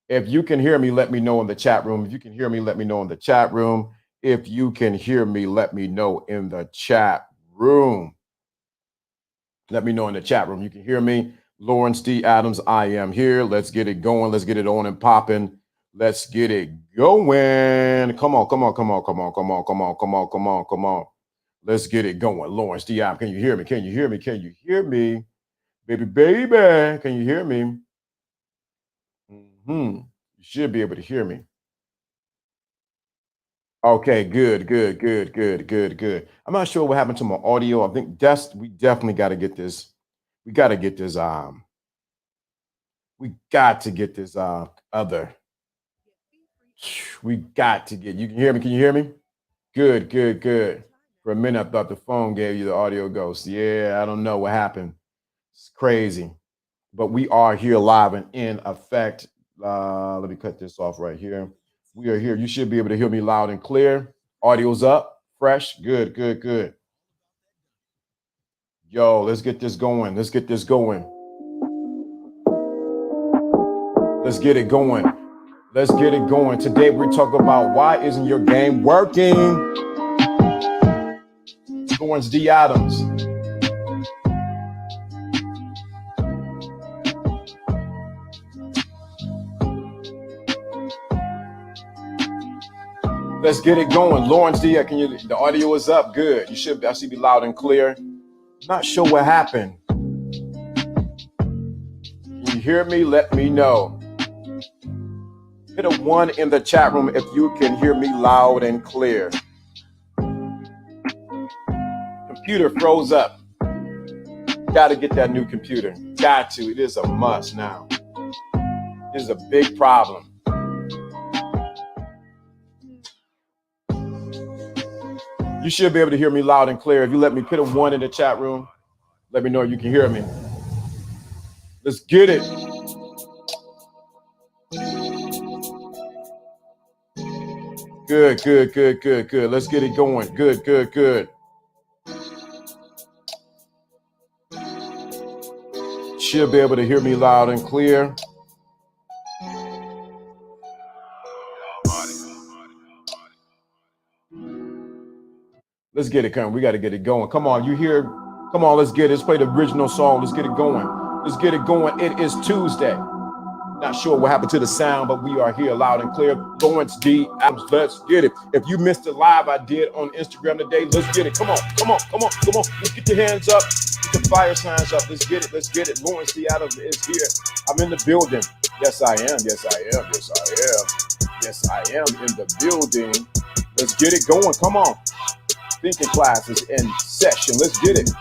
If you can hear me, let me know in the chat room. If you can hear me, let me know in the chat room. If you can hear me, let me know in the chat room. Let me know in the chat room. You can hear me. Lawrence D. Adams, I am here. Let's get it going. Let's get it on and popping. Let's get it going. Come on, come on, come on, come on, come on, come on, come on, come on, come on. Let's get it going. Lawrence D. Adams, can you hear me? Can you hear me? Can you hear me? Baby, baby, can you hear me? You should be able to hear me. Okay, good, good, good, good, good, good. I'm not sure what happened to my audio. I think we definitely got to get this. We got to get this. We got to get this. Other. We got to get. You can hear me. Can you hear me? Good, good, good. For a minute, I thought the phone gave you the audio ghost. Yeah, I don't know what happened. It's crazy, but we are here live and in effect. Let me cut this off right here. We are here. You should be able to hear me loud and clear. Audio's up, fresh. Good, good, good. Yo, let's get this going. Let's get this going. Let's get it going. Let's get it going. Today we're talking about why isn't your game working? Lawrence D. Adams. Let's get it going. Lawrence D. The audio is up. Good. I should be loud and clear. Not sure what happened. Can you hear me? Let me know. Hit a 1 in the chat room if you can hear me loud and clear. Computer froze up. Got to get that new computer. Got to. It is a must now. It is a big problem. You should be able to hear me loud and clear. If you let me put a 1 in the chat room, let me know you can hear me. Let's get it. Good, good, good, good, good. Let's get it going. Good, good, good. Should be able to hear me loud and clear. Let's get it going. We got to get it going. Come on, you hear? Come on, let's get it. Let's play the original song. Let's get it going. Let's get it going. It is Tuesday. Not sure what happened to the sound, but we are here loud and clear. Lawrence D. Adams, let's get it. If you missed the live I did on Instagram today, let's get it. Come on, come on, come on, come on. Let's get your hands up. Get the fire signs up. Let's get it. Let's get it. Lawrence D. Adams is here. I'm in the building. Yes, I am. Yes, I am. Yes, I am. Yes, I am in the building. Let's get it going. Come on. Thinking class is in session. Let's get it.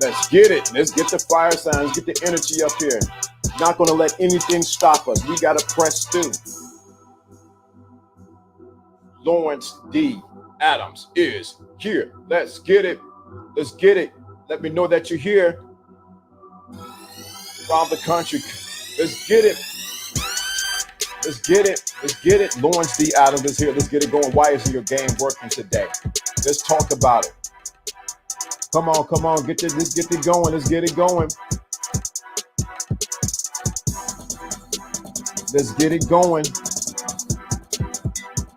Let's get it. Let's get the fire signs. Get the energy up here. Not going to let anything stop us. We got to press through. Lawrence D. Adams is here. Let's get it. Let's get it. Let me know that you're here. Around the country. Let's get it. Let's get it. Let's get it. Lawrence D. Adams is here. Let's get it going. Why isn't your game working today? Let's talk about it. Come on, come on. Let's get it going. Let's get it going. Let's get it going.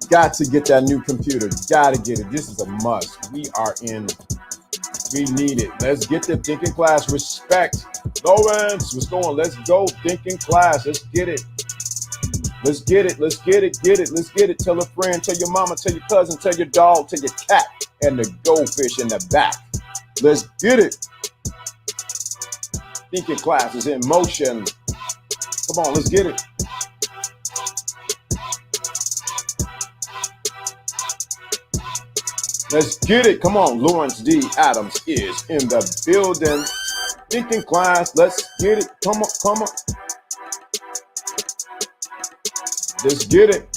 Got to get that new computer. Got to get it. This is a must. We need it. Let's get the thinking class. Respect. Lawrence, what's going on? Let's go. Thinking class. Let's get it. Let's get it. Let's get it. Get it. Let's get it. Tell a friend, tell your mama, tell your cousin, tell your dog, tell your cat, and the goldfish in the back. Let's get it. Thinking class is in motion. Come on, let's get it. Let's get it. Come on, Lawrence D. Adams is in the building. Thinking class, let's get it. Come on, come on. Let's get it.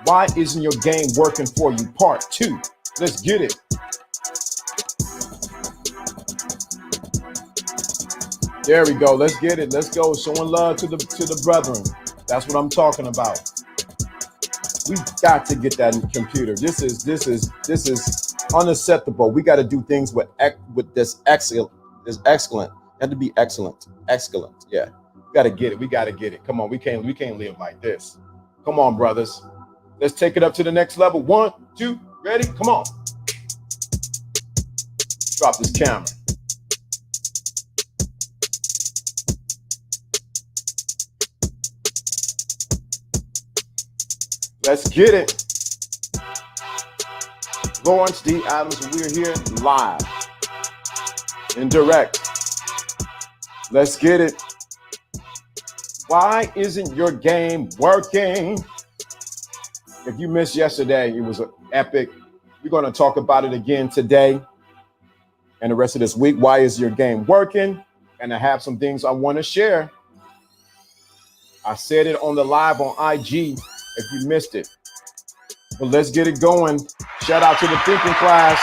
Why isn't your game working for you? Part 2. Let's get it. There we go. Let's get it. Let's go. Showing love to the brethren. That's what I'm talking about. We got to get that computer. This is unacceptable. We got to do things with this excellent Had to be excellent. Excellent. Yeah. We gotta get it. We gotta get it. Come on. We can't live like this. Come on, brothers. Let's take it up to the next level. 1, 2, ready? Come on. Drop this camera. Let's get it. Lawrence D. Adams, we're here live and direct. Let's get it. Why isn't your game working? If you missed yesterday, it was epic. We're going to talk about it again today and the rest of this week. Why is your game working? And I have some things I want to share. I said it on the live on IG if you missed it. But let's get it going. Shout out to the thinking class.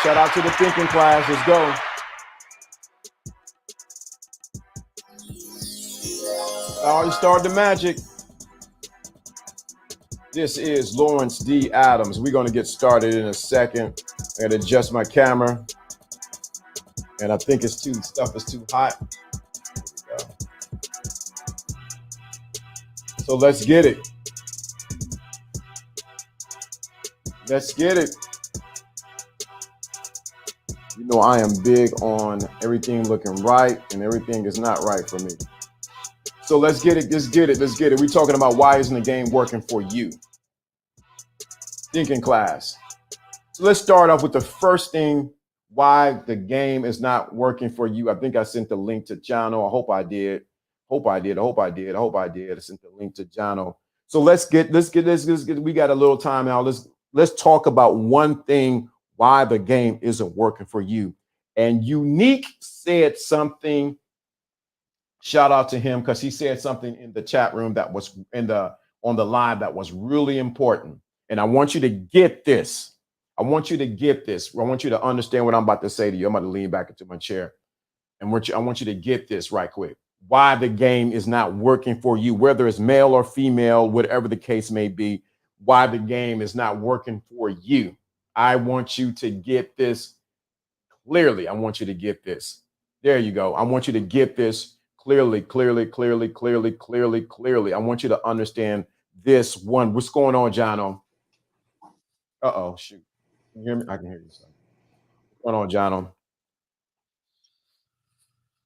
Shout out to the thinking class. Let's go. I already started the magic. This is Lawrence D. Adams. We're going to get started in a second. I got to adjust my camera. And I think stuff is too hot. So let's get it. Let's get it. You know, I am big on everything looking right, and everything is not right for me. So let's get it. Let's get it. Let's get it. We're talking about why isn't the game working for you? Thinking class. So let's start off with the first thing, why the game is not working for you. I think I sent the link to Jono. I hope I did. I hope I did. I sent the link to Jono. So let's get, we got a little time now. Let's talk about one thing, why the game isn't working for you. And Unique said something. Shout out to him because he said something in the chat room that was on the live that was really important. And I want you to get this. I want you to get this. I want you to understand what I'm about to say to you. I'm about to lean back into my chair. And I want you to get this right quick. Why the game is not working for you, whether it's male or female, whatever the case may be, why the game is not working for you. I want you to get this clearly. I want you to get this. There you go. I want you to get this clearly. I want you to understand this one. What's going on, Jono? Uh-oh, shoot. Can you hear me? I can hear you. Son. What's going on, Jono?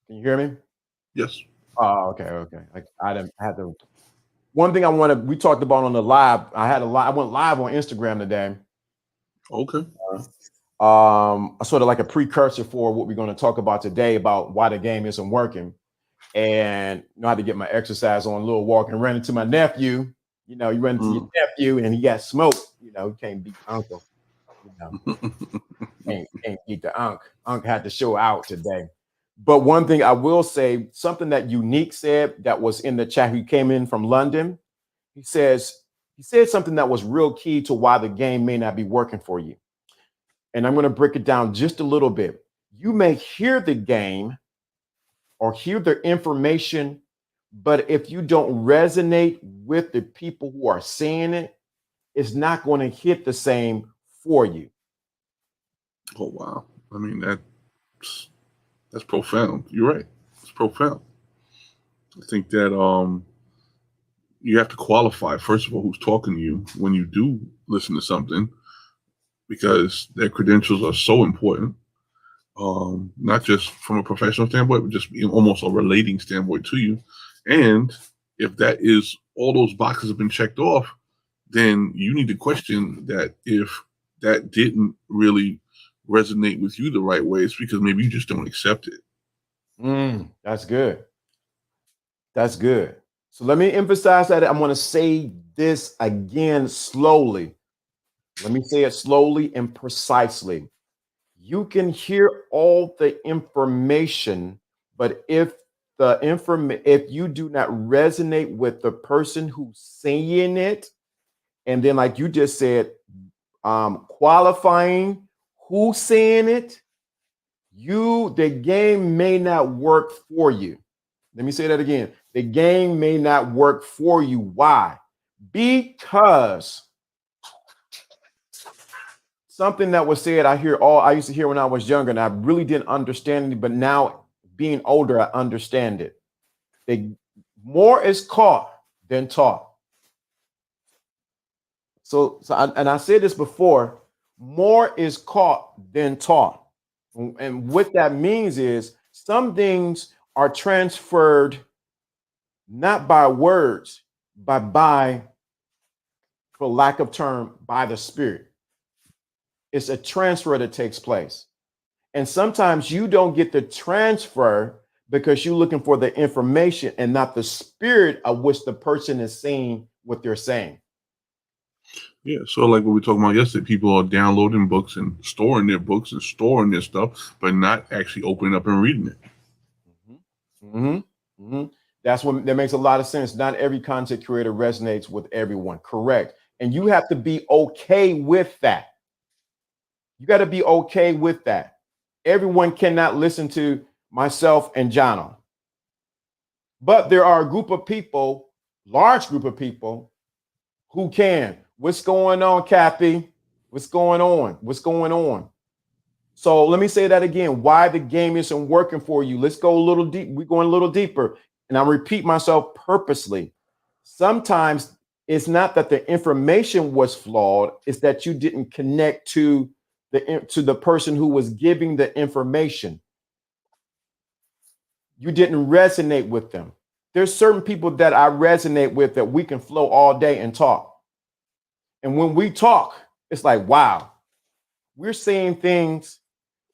Can you hear me? Yes. Oh, okay. I had to. One thing we talked about on the live. I went live on Instagram today. Okay. Sort of like a precursor for what we're going to talk about today about why the game isn't working. And you know, I had to get my exercise on, a little walk, and ran into my nephew. You know, you run into your nephew and he got smoked. You know, you can't beat uncle. You know, can't beat the unk. Unk had to show out today. But one thing I will say, something that Unique said that was in the chat, he came in from London. He said something that was real key to why the game may not be working for you. And I'm going to break it down just a little bit. You may hear the game or hear the information, but if you don't resonate with the people who are saying it, it's not going to hit the same for you. Oh, wow. I mean, that's profound. You're right. It's profound. I think that you have to qualify, first of all, who's talking to you when you do listen to something, because their credentials are so important, not just from a professional standpoint, but just almost a relating standpoint to you. And if that is all those boxes have been checked off, then you need to question that if that didn't really resonate with you the right way, it's because maybe you just don't accept it. That's good. That's good. So let me emphasize that. I'm going to say this again slowly. Let me say it slowly and precisely. You can hear all the information, but if you do not resonate with the person who's saying it, and then like you just said, qualifying who's saying it, the game may not work for you. Let me say that again. The game may not work for you. Why? Because something that was said, I used to hear when I was younger, and I really didn't understand it, but now being older, I understand it. They more is caught than taught. And I said this before, more is caught than taught. And what that means is some things are transferred not by words, but by, for lack of term, by the Spirit. It's a transfer that takes place. And sometimes you don't get the transfer because you're looking for the information and not the spirit of which the person is saying what they're saying. Yeah, so like what we were talking about yesterday, people are downloading books and storing their books and storing their stuff, but not actually opening up and reading it. Mm-hmm. Mm-hmm. That makes a lot of sense. Not every content creator resonates with everyone. Correct. And you have to be okay with that. You got to be okay with that. Everyone cannot listen to myself and Jono. But there are a group of people, large group of people, who can. What's going on, Kathy? What's going on? What's going on? So let me say that again. Why the game isn't working for you. Let's go a little deep. We're going a little deeper. And I repeat myself purposely. Sometimes it's not that the information was flawed, it's that you didn't connect to the person who was giving the information. You didn't resonate with them. There's certain people that I resonate with that we can flow all day and talk. And when we talk, it's like, wow, we're saying things.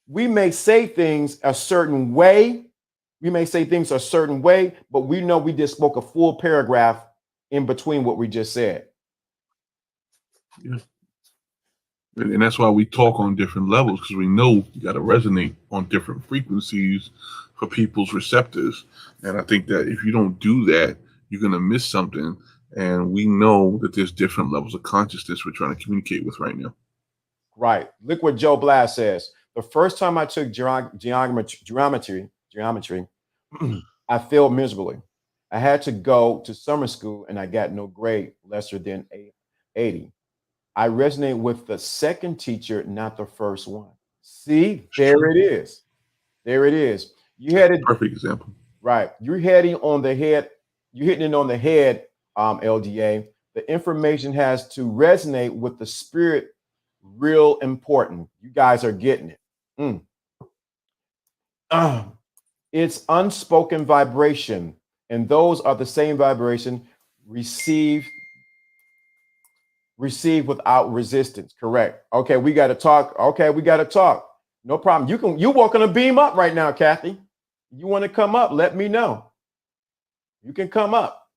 We may say things a certain way. We may say things a certain way, but we know we just spoke a full paragraph in between what we just said. Yeah. And that's why we talk on different levels, because we know you got to resonate on different frequencies for people's receptors. And I think that if you don't do that, you're going to miss something. And we know that there's different levels of consciousness we're trying to communicate with right now. Right. Look what Joe Blast says. The first time I took geometry, I failed miserably. I had to go to summer school and I got no grade lesser than 80. I resonate with the second teacher, not the first one. See, there it is. There it is. You had it. Perfect example. Right. You're hitting on the head. You're hitting it on the head, LDA. The information has to resonate with the spirit. Real important. You guys are getting it. It's unspoken vibration. And those are the same vibration received without resistance. Correct. Okay, we got to talk. Okay, we got to talk. No problem. You're welcome to beam up right now, Kathy. You want to come up? Let me know. You can come up.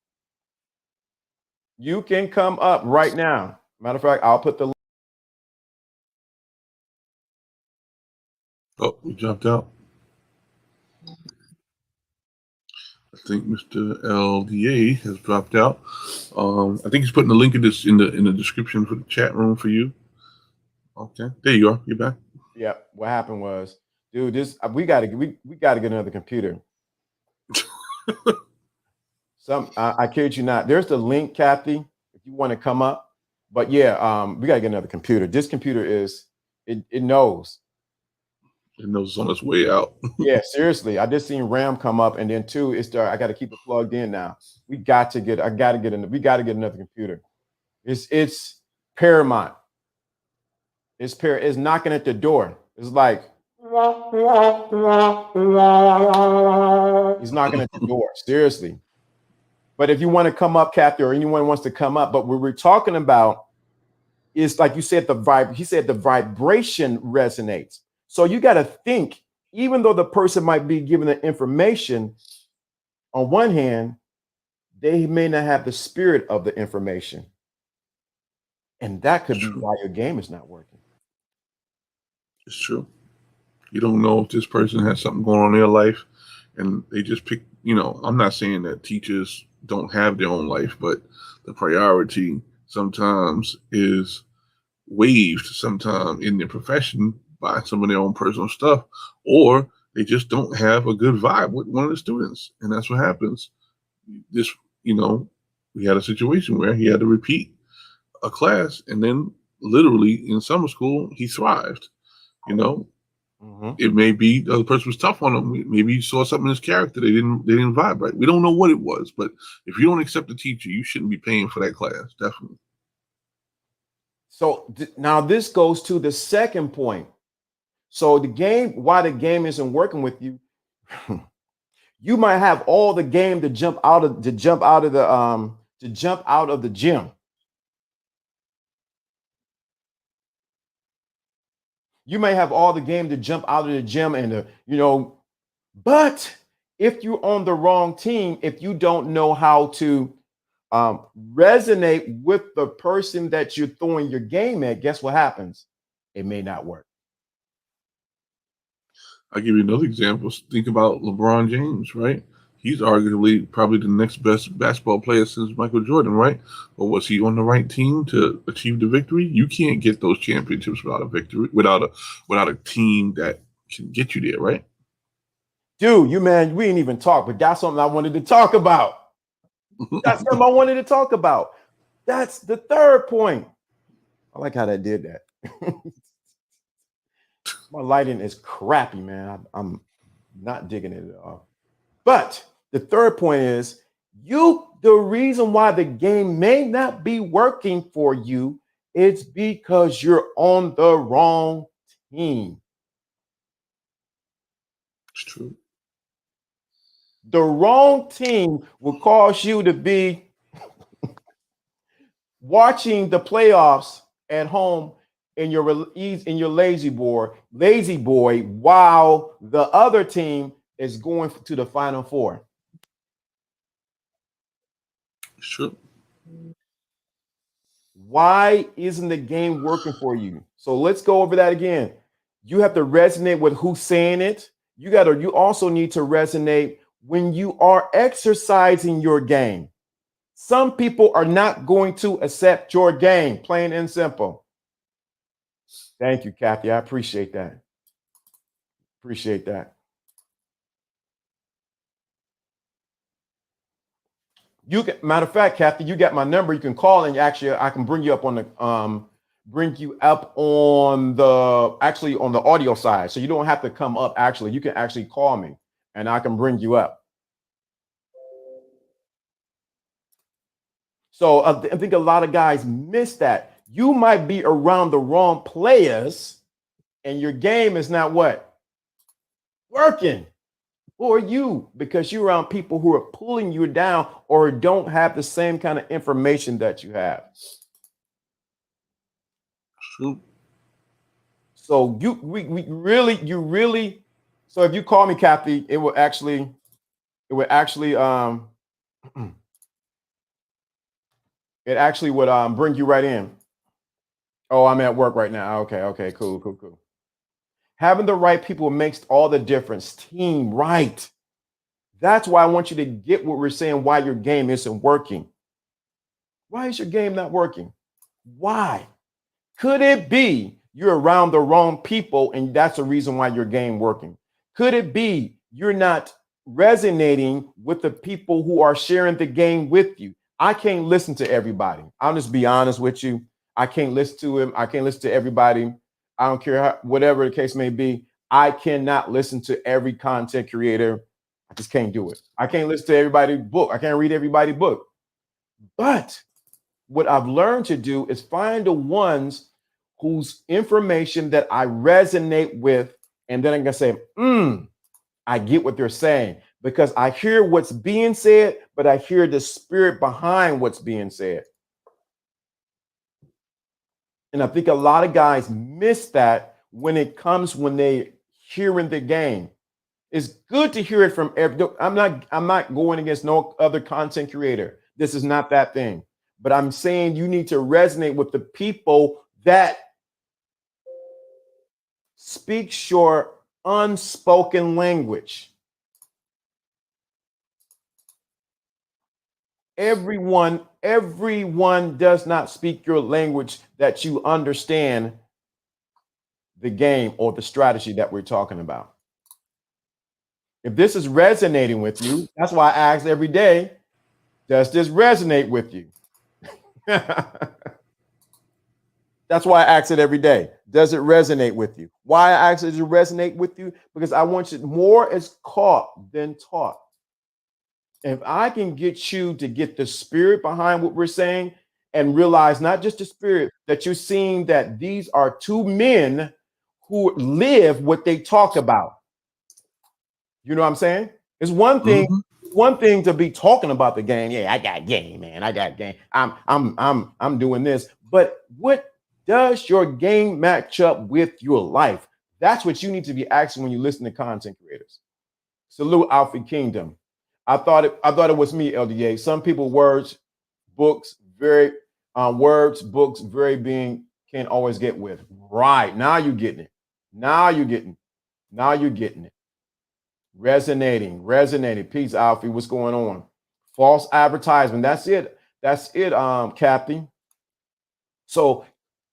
You can come up right now. Matter of fact, I'll put the. Oh, we jumped out. I think Mr. LDA has dropped out. I think he's putting the link in the description for the chat room for you. Okay, there you are. You're back. Yeah. What happened was, dude, we gotta get another computer. I kid you not. There's the link, Kathy, if you want to come up. But yeah, we gotta get another computer. This computer it knows. It knows it's on its way out. Yeah, seriously. I just seen RAM come up, and then two, I got to keep it plugged in now. We got to get another computer. It's paramount. It's knocking at the door. It's like he's knocking at the door. Seriously. But if you want to come up, Kathy, or anyone wants to come up, but what we're talking about is, like you said, he said the vibration resonates. So you got to think, even though the person might be given the information, on one hand, they may not have the spirit of the information. And that could be why your game is not working. It's true. You don't know if this person has something going on in their life, and they just pick. I'm not saying that teachers don't have their own life, but the priority sometimes is waived sometimes in their profession by some of their own personal stuff, or they just don't have a good vibe with one of the students, and that's what happens. We had a situation where he had to repeat a class, and then literally in summer school he thrived. Mm-hmm. It may be the other person was tough on him. Maybe he saw something in his character they didn't vibe right. We don't know what it was, but if you don't accept the teacher, you shouldn't be paying for that class. Definitely. So now this goes to the second point. So why the game isn't working with you, you might have all the game to jump out of the gym. You may have all the game to jump out of the gym but if you're on the wrong team, if you don't know how to resonate with the person that you're throwing your game at, guess what happens? It may not work. I'll give you another example. Think about LeBron James, right? He's arguably probably the next best basketball player since Michael Jordan, right? But was he on the right team to achieve the victory? You can't get those championships without a victory, without a team that can get you there, right? Dude, we ain't even talk, but that's something I wanted to talk about. That's something I wanted to talk about. That's the third point. I like how that did that. My lighting is crappy, man. I'm not digging it at all. But the third point is the reason why the game may not be working for you is because you're on the wrong team. It's true. The wrong team will cause you to be watching the playoffs at home in your lazy boy while the other team is going to the Final Four. It's true. Why isn't the game working for you? So let's go over that again. You have to resonate with who's saying it. You also need to resonate when you are exercising your game. Some people are not going to accept your game, plain and simple. Thank you, Kathy. I appreciate that. Appreciate that. Matter of fact, Kathy, you got my number. You can call and actually I can bring you up on the audio side. So you don't have to come up. Actually, you can actually call me and I can bring you up. So I think a lot of guys miss that. You might be around the wrong players and your game is not what? Working. Or you, because you're around people who are pulling you down or don't have the same kind of information that you have. True. So you really. So if you call me Kathy, it will actually it actually would bring you right in. Oh, I'm at work right now. Okay, cool. Having the right people makes all the difference. Team, right? That's why I want you to get what we're saying, why your game isn't working. Why is your game not working? Why? Could it be you're around the wrong people and that's the reason why your game working? Could it be you're not resonating with the people who are sharing the game with you? I can't listen to everybody. I'll just be honest with you. I can't listen to him. I can't listen to everybody. I don't care whatever the case may be. I cannot listen to every content creator. I just can't do it. I can't listen to everybody's book. I can't read everybody's book. But what I've learned to do is find the ones whose information that I resonate with, and then I'm gonna say, I get what they're saying because I hear what's being said, but I hear the spirit behind what's being said. And I think a lot of guys miss that when they hearing the game. It's good to hear it from I'm not going against no other content creator. This is not that thing. But I'm saying you need to resonate with the people that speak your unspoken language. Everyone does not speak your language that you understand the game or the strategy that we're talking about. If this is resonating with you, that's why I ask every day, does this resonate with you? That's why I ask it every day. Does it resonate with you? Why I asked it to resonate with you? Because I want you more is caught than taught. If I can get you to get the spirit behind what we're saying and realize not just the spirit, that you're seeing that these are two men who live what they talk about. You know what I'm saying? It's one thing to be talking about the game. Yeah, I got game, man. I got game. I'm doing this. But what does your game match up with your life? That's what you need to be asking when you listen to content creators. Salute Alpha Kingdom. I thought it was me, LDA. Some people books, very being can't always get with. Right. Now you're getting it. Now you're getting it. Resonating. Peace, Alfie. What's going on? False advertisement. That's it, Captain. So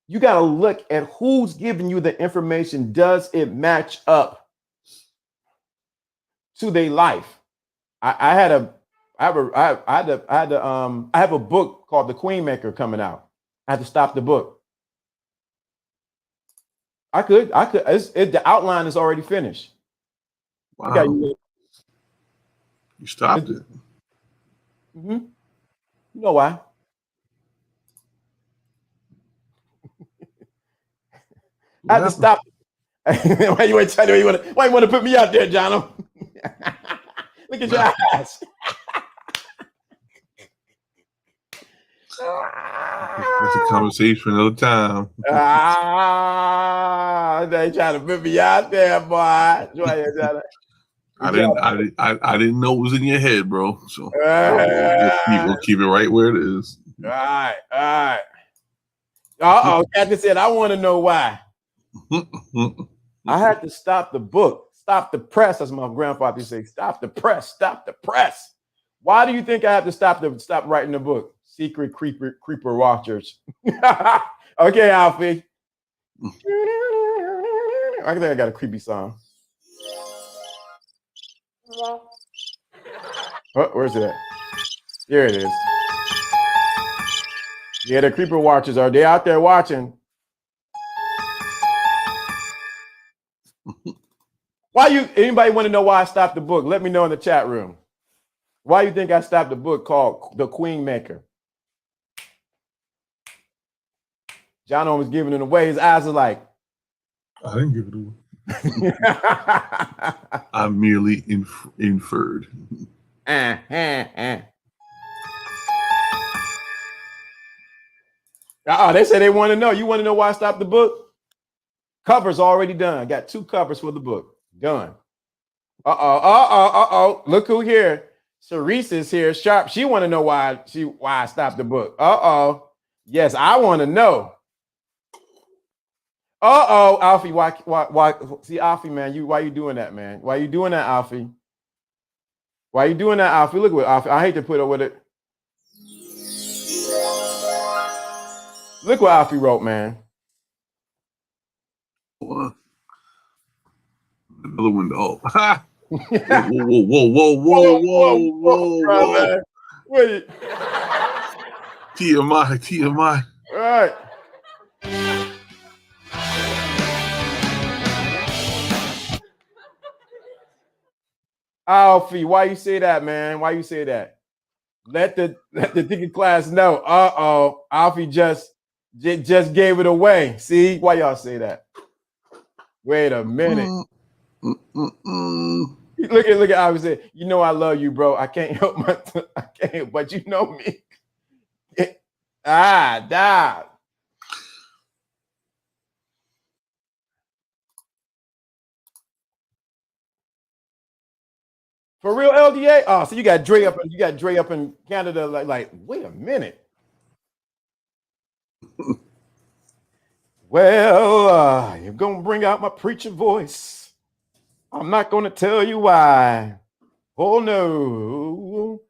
you got to look at who's giving you the information. Does it match up to their life? I have a book called The Queen Maker coming out. I had to stop the book. I could. The outline is already finished. Wow. You stopped it. Mm-hmm. You know why? I had to stop. Why you want to put me out there, John? Look at your eyes. That's a conversation for another time. They trying to put me out there, boy. I didn't know it was in your head, bro. So we'll keep it right where it is. All right. Captain said, I want to know why. I had to stop the book, stop the press, as my grandfather used to say. Stop the press. Why do you think I have to stop writing the book? Secret creeper watchers. Okay, Alfie. I think I got a creepy song. Oh, where's it at? Here it is. Yeah, the creeper watchers are they out there watching? Anybody want to know why I stopped the book? Let me know in the chat room. Why you think I stopped the book called The Queen Maker? John was giving it away. His eyes are like, I didn't give it away. I merely inferred. They say they want to know. You want to know why I stopped the book? Cover's already done. I got 2 covers for the book. Done. Look who here. Cerise is here. Sharp. She want to know why I stopped the book. Yes, I want to know. Alfie, why? See, Alfie, man, why you doing that, man? Why you doing that, Alfie? Why you doing that, Alfie? Look what Alfie. I hate to put up with it. Look what Alfie wrote, man. Another window. Whoa. Wait. TMI. All right. Alfie, why you say that, man? Why you say that? Let the ticket class know. Alfie just gave it away. See why y'all say that? Wait a minute. Look at Alfie say, you know I love you, bro. I can't help but you know me. Dad. For real, LDA? Oh, so you got Dre up in Canada. Like, wait a minute. Well, you're gonna bring out my preacher voice. I'm not gonna tell you why. Oh no.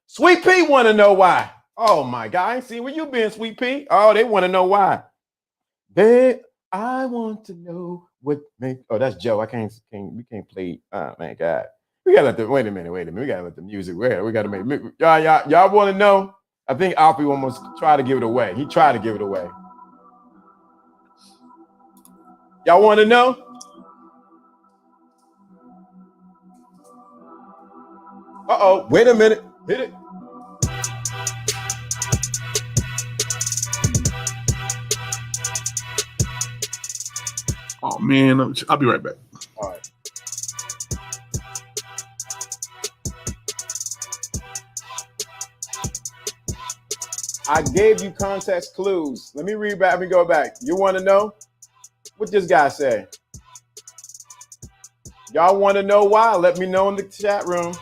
Sweet Pea want to know why. Oh my God, I ain't seen where you been, Sweet Pea. Oh, they want to know why. I want to know what make. Oh, that's Joe. We can't play. Oh my God. We gotta let the wait a minute. We gotta let the music. We gotta make y'all want to know. I think Alfie almost tried to give it away. He tried to give it away. Y'all want to know? Uh-oh, wait a minute. Hit it. Oh man, I'll be right back. All right. I gave you context clues. Let me read back. Let me go back. You want to know what this guy say? Y'all want to know why? Let me know in the chat room.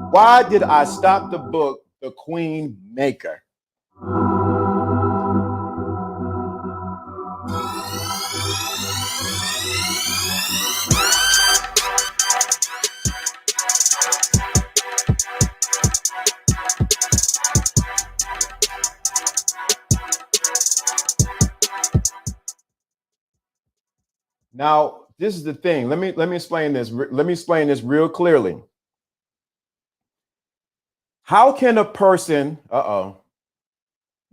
Why did I stop the book, The Queen Maker? Now, this is the thing. Let me explain this. Let me explain this real clearly. How can a person, the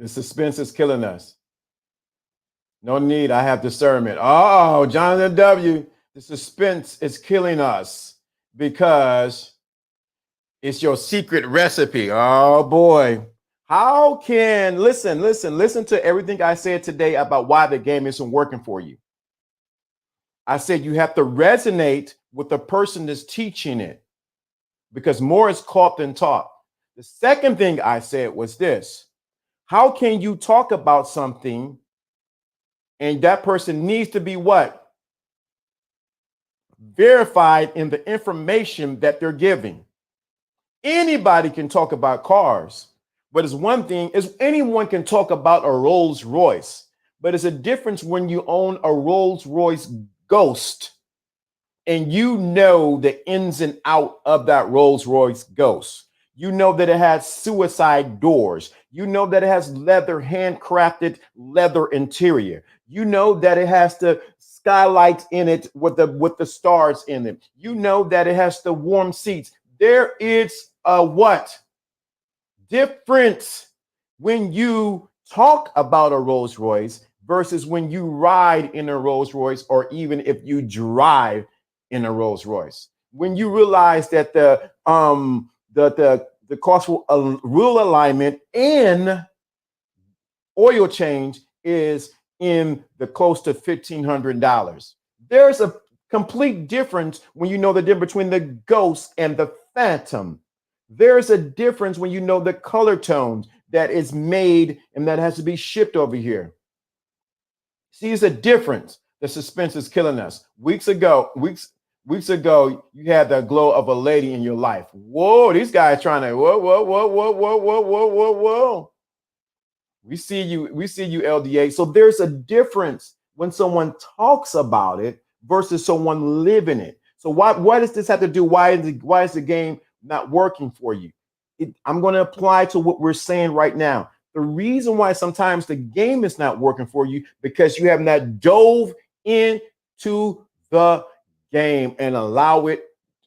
suspense is killing us. No need, I have discernment. Oh, Jonathan W., the suspense is killing us because it's your secret recipe. Oh boy. How can, listen to everything I said today about why the game isn't working for you. I said you have to resonate with the person that's teaching it because more is caught than taught. The second thing I said was this: how can you talk about something and that person needs to be what? Verified in the information that they're giving. Anybody can talk about cars, but it's one thing is anyone can talk about a Rolls Royce, but it's a difference when you own a Rolls Royce Ghost and you know the ins and out of that Rolls Royce Ghost. You know that it has suicide doors. You know that it has leather, handcrafted leather interior. You know that it has the skylights in it with the stars in it. You know that it has the warm seats. There is a what? Difference when you talk about a Rolls Royce versus when you ride in a Rolls Royce, or even if you drive in a Rolls Royce. When you realize that the cost wheel alignment and oil change is in the close to $1,500. There's a complete difference when you know the difference between the Ghost and the Phantom. There's a difference when you know the color tones that is made and that has to be shipped over here. See, it's a difference. The suspense is killing us. Weeks ago, you had the glow of a lady in your life. Whoa, these guys trying to whoa. We see you, LDA. So there's a difference when someone talks about it versus someone living it. So why does this have to do? Why is the game not working for you? I'm going to apply to what we're saying right now. The reason why sometimes the game is not working for you because you have not dove into the game and allow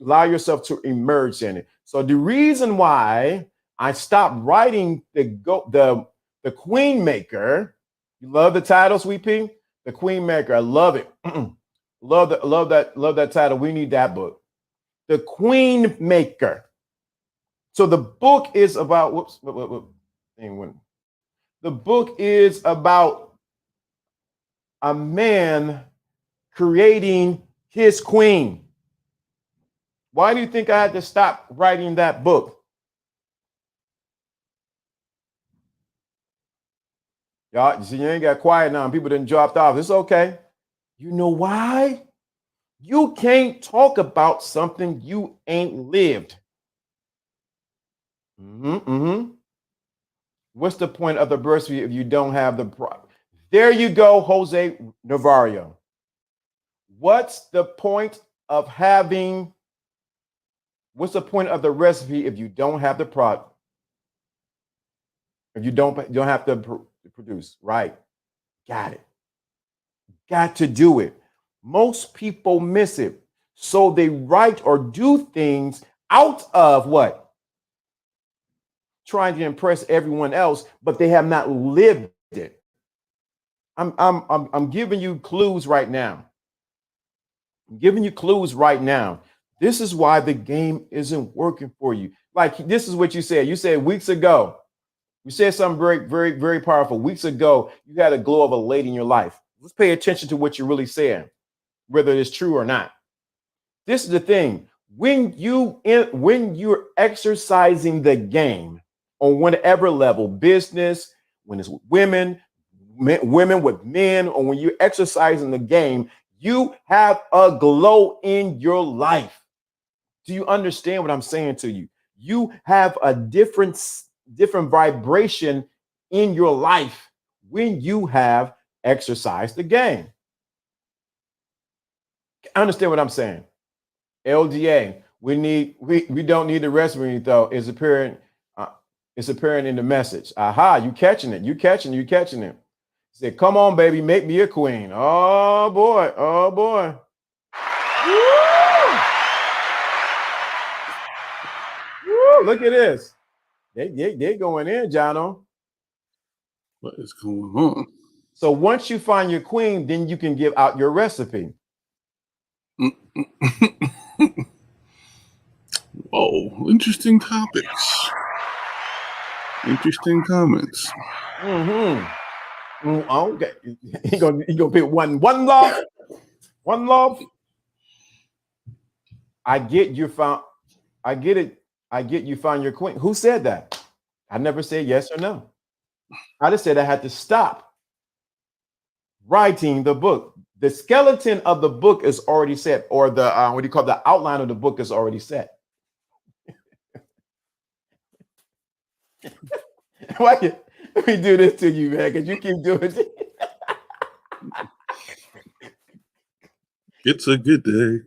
yourself to emerge in it. So the reason why I stopped writing the Queen Maker. You love the title, Sweet Pea? The Queen Maker. I love it. love that title. We need that book. The Queen Maker. So the book is about the book is about a man creating his queen. Why do you think I had to stop writing that book? Y'all, see, you ain't got quiet now. People didn't dropped off. It's okay. You know why? You can't talk about something you ain't lived. What's the point of the bursary if you don't have the There you go, Jose Navarro. What's the point of having? What's the point of the recipe if you don't have the product? If you don't have to produce, right? Got it. Got to do it. Most people miss it. So they write or do things out of what? Trying to impress everyone else, but they have not lived it. I'm giving you clues right now. I'm giving you clues right now. This is why the game isn't working for you. Like this is what you said. You said weeks ago. You said something very, very, very powerful. Weeks ago, you had a glow of a lady in your life. Let's pay attention to what you're really saying, whether it's true or not. This is the thing. When you're exercising the game on whatever level, business, when it's women, women with men, or when you're exercising the game, you have a glow in your life. Do you understand what I'm saying to you? You have a different vibration in your life when you have exercised the game. Understand what I'm saying? LDA. We don't need the recipe though. Uh, it's apparent in the message. Aha, you catching it. You catching it. Say, come on, baby, make me a queen. Oh boy, oh boy. Woo! Woo, look at this. They going in, Jono. What is going on? So once you find your queen, then you can give out your recipe. Oh, interesting topics. Interesting comments. Okay. He gonna pick one love. One love. I get you found. I get it. I get you found your queen. Who said that? I never said yes or no. I just said I had to stop writing the book. The skeleton of the book is already set, or the what do you call the outline of the book is already set. Why can't we do this to you, man? Because you keep doing it. It's a good day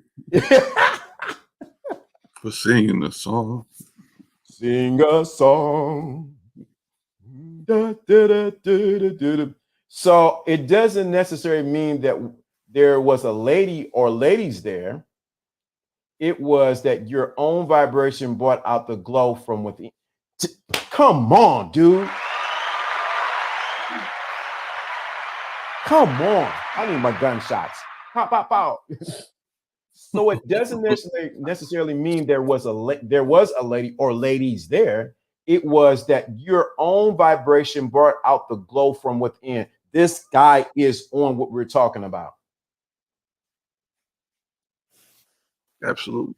for singing a song. Sing a song. Da, da, da, da, da, da, da. So it doesn't necessarily mean that there was a lady or ladies there. It was that your own vibration brought out the glow from within. Come on, dude. Come on. I need my gunshots. Pop, pop, pop. So it doesn't necessarily mean there was a lady or ladies there. It was that your own vibration brought out the glow from within. This guy is on what we're talking about. Absolutely.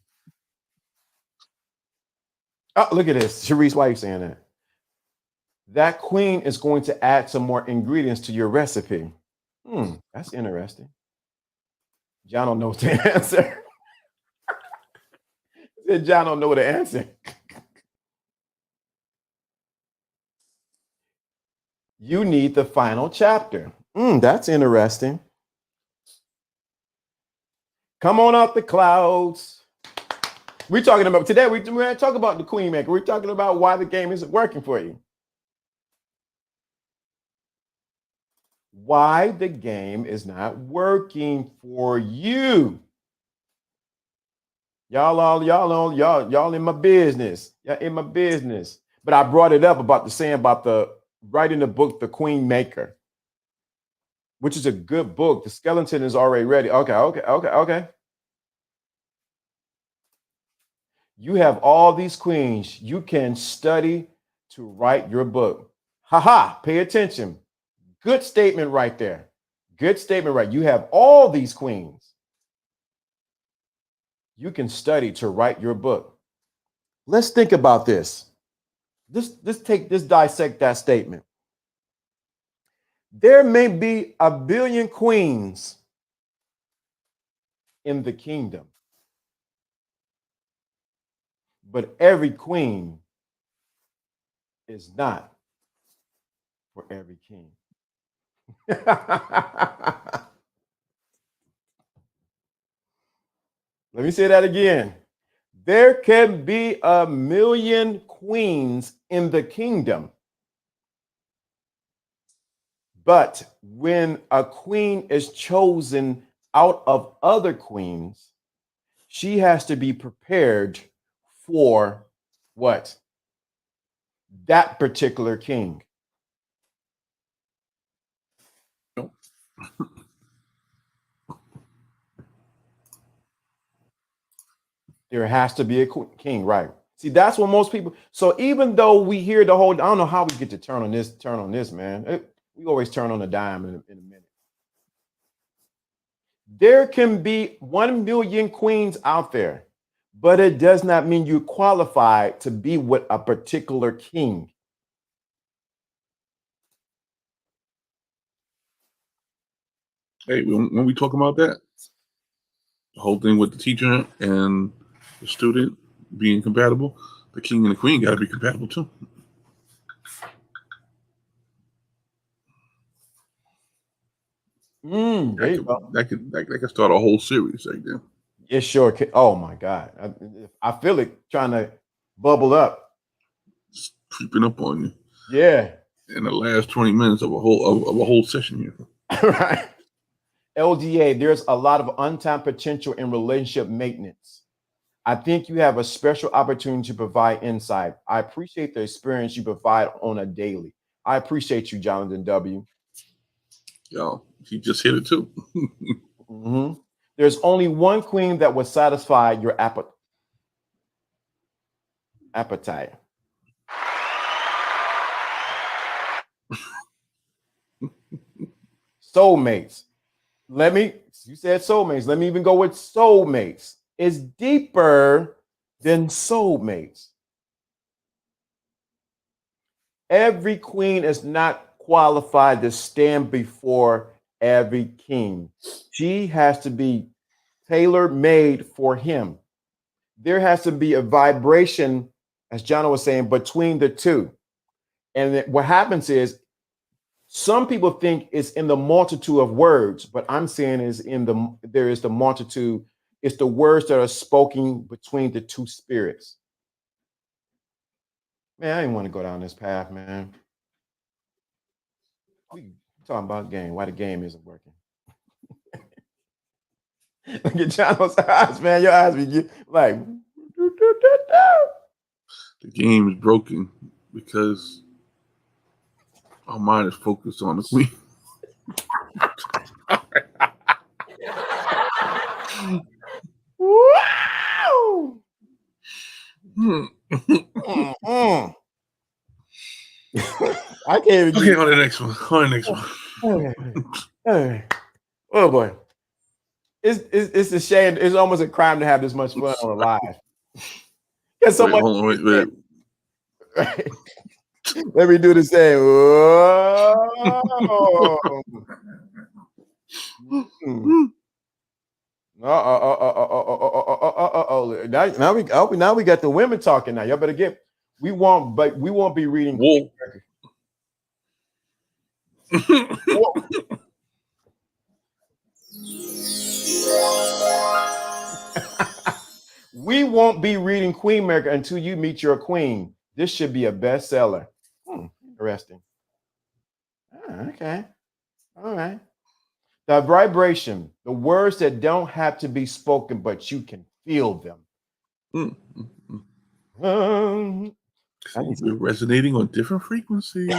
Oh, look at this. Sharice, why are you saying that? That queen is going to add some more ingredients to your recipe. That's interesting. John don't know the answer. John don't know the answer. You need the final chapter. That's interesting. Come on out the clouds. We're talking about today. We're going to talk about the Queen Maker. We're talking about why the game isn't working for you. Why the game is not working for you. Y'all in my business. Y'all in my business. But I brought it up about the writing the book, The Queen Maker, which is a good book. The skeleton is already ready. Okay. You have all these queens. You can study to write your book. Haha, pay attention. Good statement right there. Good statement, right? You have all these queens. You can study to write your book. Let's think about this. Let's dissect that statement. There may be 1 billion queens in the kingdom, but every queen is not for every king. Let me say that again. There can be 1 million queens in the kingdom, but when a queen is chosen out of other queens, she has to be prepared for what? That particular king. There has to be a king, right? See, that's what most people. So even though we hear the whole, I don't know how we get to turn on this, man. We always turn on a dime in a minute. There can be 1 million queens out there, but it does not mean you're qualified to be with a particular king. Hey, when we talk about that, the whole thing with the teacher and the student being compatible, the king and the queen got to be compatible too. There you go. That could start a whole series right there. It sure can. Oh my God, I feel it trying to bubble up. It's creeping up on you. Yeah. In the last 20 minutes of a whole session here. Right. LDA, there's a lot of untapped potential in relationship maintenance. I think you have a special opportunity to provide insight. I appreciate the experience you provide on a daily. I appreciate you, Jonathan W. Yo, he just hit it too. Mm-hmm. There's only one queen that will satisfy your appetite. Soulmates. You said soulmates. Let me even go with soulmates. It's deeper than soulmates. Every queen is not qualified to stand before every king. She has to be tailor-made for him. There has to be a vibration, as John was saying, between the two. And what happens is some people think it's in the multitude of words, but I'm saying there is the multitude. It's the words that are spoken between the two spirits. Man, I didn't want to go down this path, man. We talking about game, why the game isn't working. Look at John's eyes, man. Your eyes be like. The game is broken because our mind is focused on the queen. Wow! I can't even. Okay, on the next one. Oh boy, it's a shame. It's almost a crime to have this much fun on a live. Wait, hold on, wait. Let me do the same. Now we got the women talking. Now y'all better get. We won't be reading. Whoa. We won't be reading Queen America until you meet your queen. This should be a bestseller. Interesting. Okay. All right. The vibration, the words that don't have to be spoken, but you can feel them. We're resonating on different frequencies.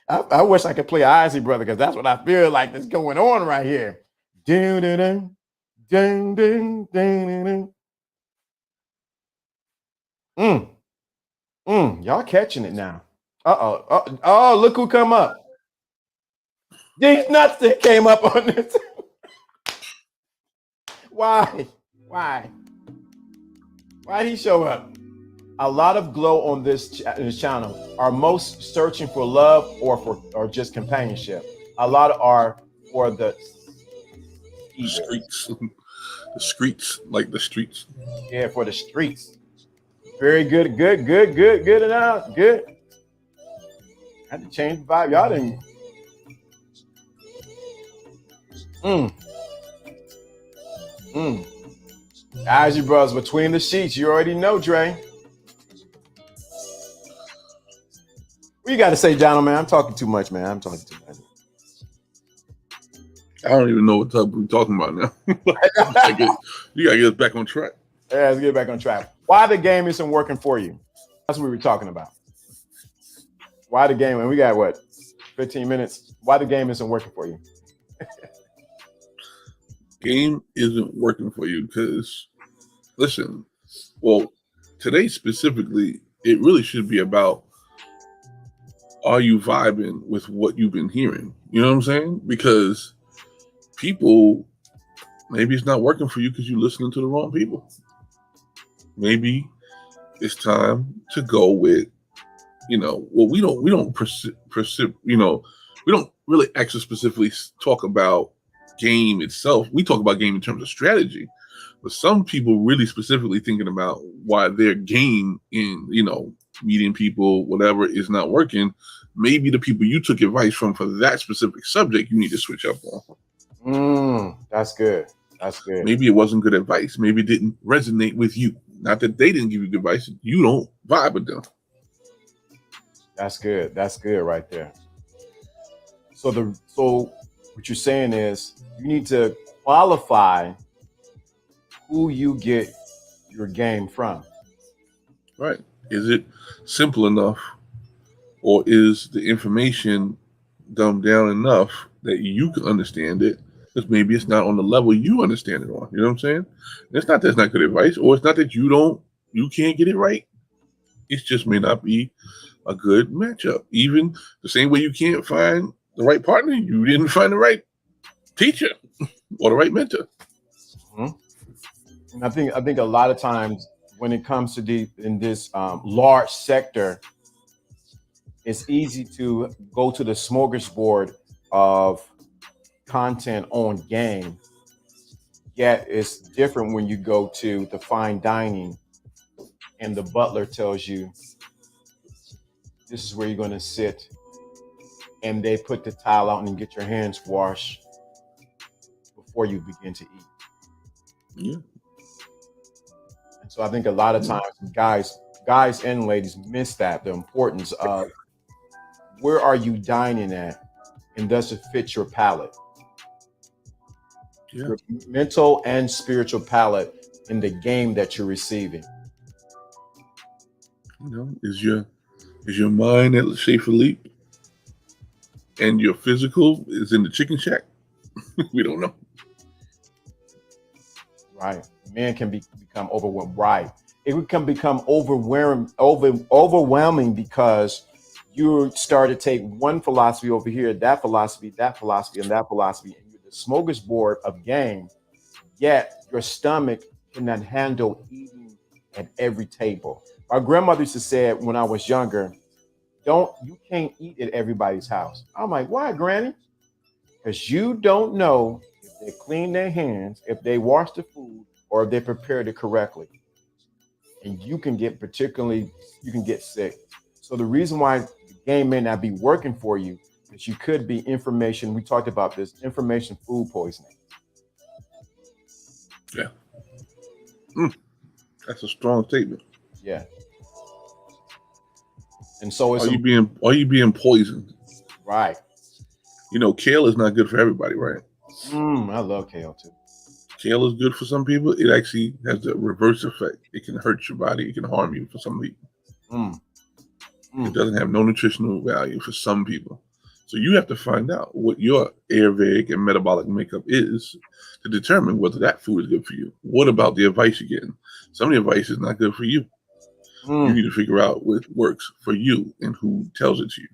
I wish I could play Isley Brother because that's what I feel like is going on right here. Ding, ding, ding, ding, ding, ding, ding. Y'all catching it now. Oh, look who come up. These nuts that came up on this. Why? Why'd he show up? A lot of glow on this channel are most searching for love or just companionship. A lot are for the streets. The streets, like the streets. Yeah, for the streets. Very good, good enough. Good. I had to change the vibe. Y'all didn't. As you brothers between the sheets, you already know, Dre. What you got to say, John, man? I'm talking too much, man. I'm talking too much. I don't even know what we're talking about now. You gotta get us back on track. Yeah, let's get back on track. Why the game isn't working for you? That's what we were talking about. Why the game? And we got what? 15 minutes. Why the game isn't working for you? Game isn't working for you because, listen, well, today specifically, it really should be about, are you vibing with what you've been hearing? You know what I'm saying? Because people, maybe it's not working for you because you're listening to the wrong people. Maybe it's time to go with, well, we don't we don't really actually specifically talk about game itself. We talk about game in terms of strategy, but some people really specifically thinking about why their game in, meeting people, whatever, is not working. Maybe the people you took advice from for that specific subject, you need to switch up on. That's good. That's good. Maybe it wasn't good advice. Maybe it didn't resonate with you. Not that they didn't give you good advice. You don't vibe with them. That's good. That's good right there. So what you're saying is you need to qualify who you get your game from. Right. Is it simple enough, or is the information dumbed down enough that you can understand it? Because maybe it's not on the level you understand it on. You know what I'm saying? It's not that it's not good advice, or it's not that you can't get it right. It just may not be a good matchup. Even the same way you can't find the right partner, you didn't find the right teacher or the right mentor. And I think a lot of times when it comes to this large sector, it's easy to go to the smorgasbord of content on game. Yet it's different when you go to the fine dining and the butler tells you this is where you're going to sit, and they put the towel out and get your hands washed before you begin to eat. Yeah. And so I think a lot of times guys and ladies miss that, the importance of where are you dining at, and does it fit your palate? Yeah. Your mental and spiritual palate in the game that you're receiving. Is your mind at Chez Philippe and your physical is in the chicken shack? We don't know. Right. Man can become overwhelmed. Right. It can become overwhelming because you start to take one philosophy over here, that philosophy, and that philosophy, and you're the smorgasbord of game, yet your stomach cannot handle eating at every table. My grandmother used to say when I was younger, you can't eat at everybody's house. I'm like, why, Granny? Because you don't know if they clean their hands, if they wash the food, or if they prepared it correctly. And you can get sick. So the reason why the game may not be working for you is you could be information. We talked about this information food poisoning. Yeah. That's a strong statement. Yeah. And so are you being poisoned? Right. Kale is not good for everybody, right? I love kale too. Kale is good for some people. It actually has the reverse effect. It can hurt your body. It can harm you for some people. It doesn't have no nutritional value for some people. So you have to find out what your Ayurvedic and metabolic makeup is to determine whether that food is good for you. What about the advice you're getting? Some of the advice is not good for you. You need to figure out what works for you and who tells it to you.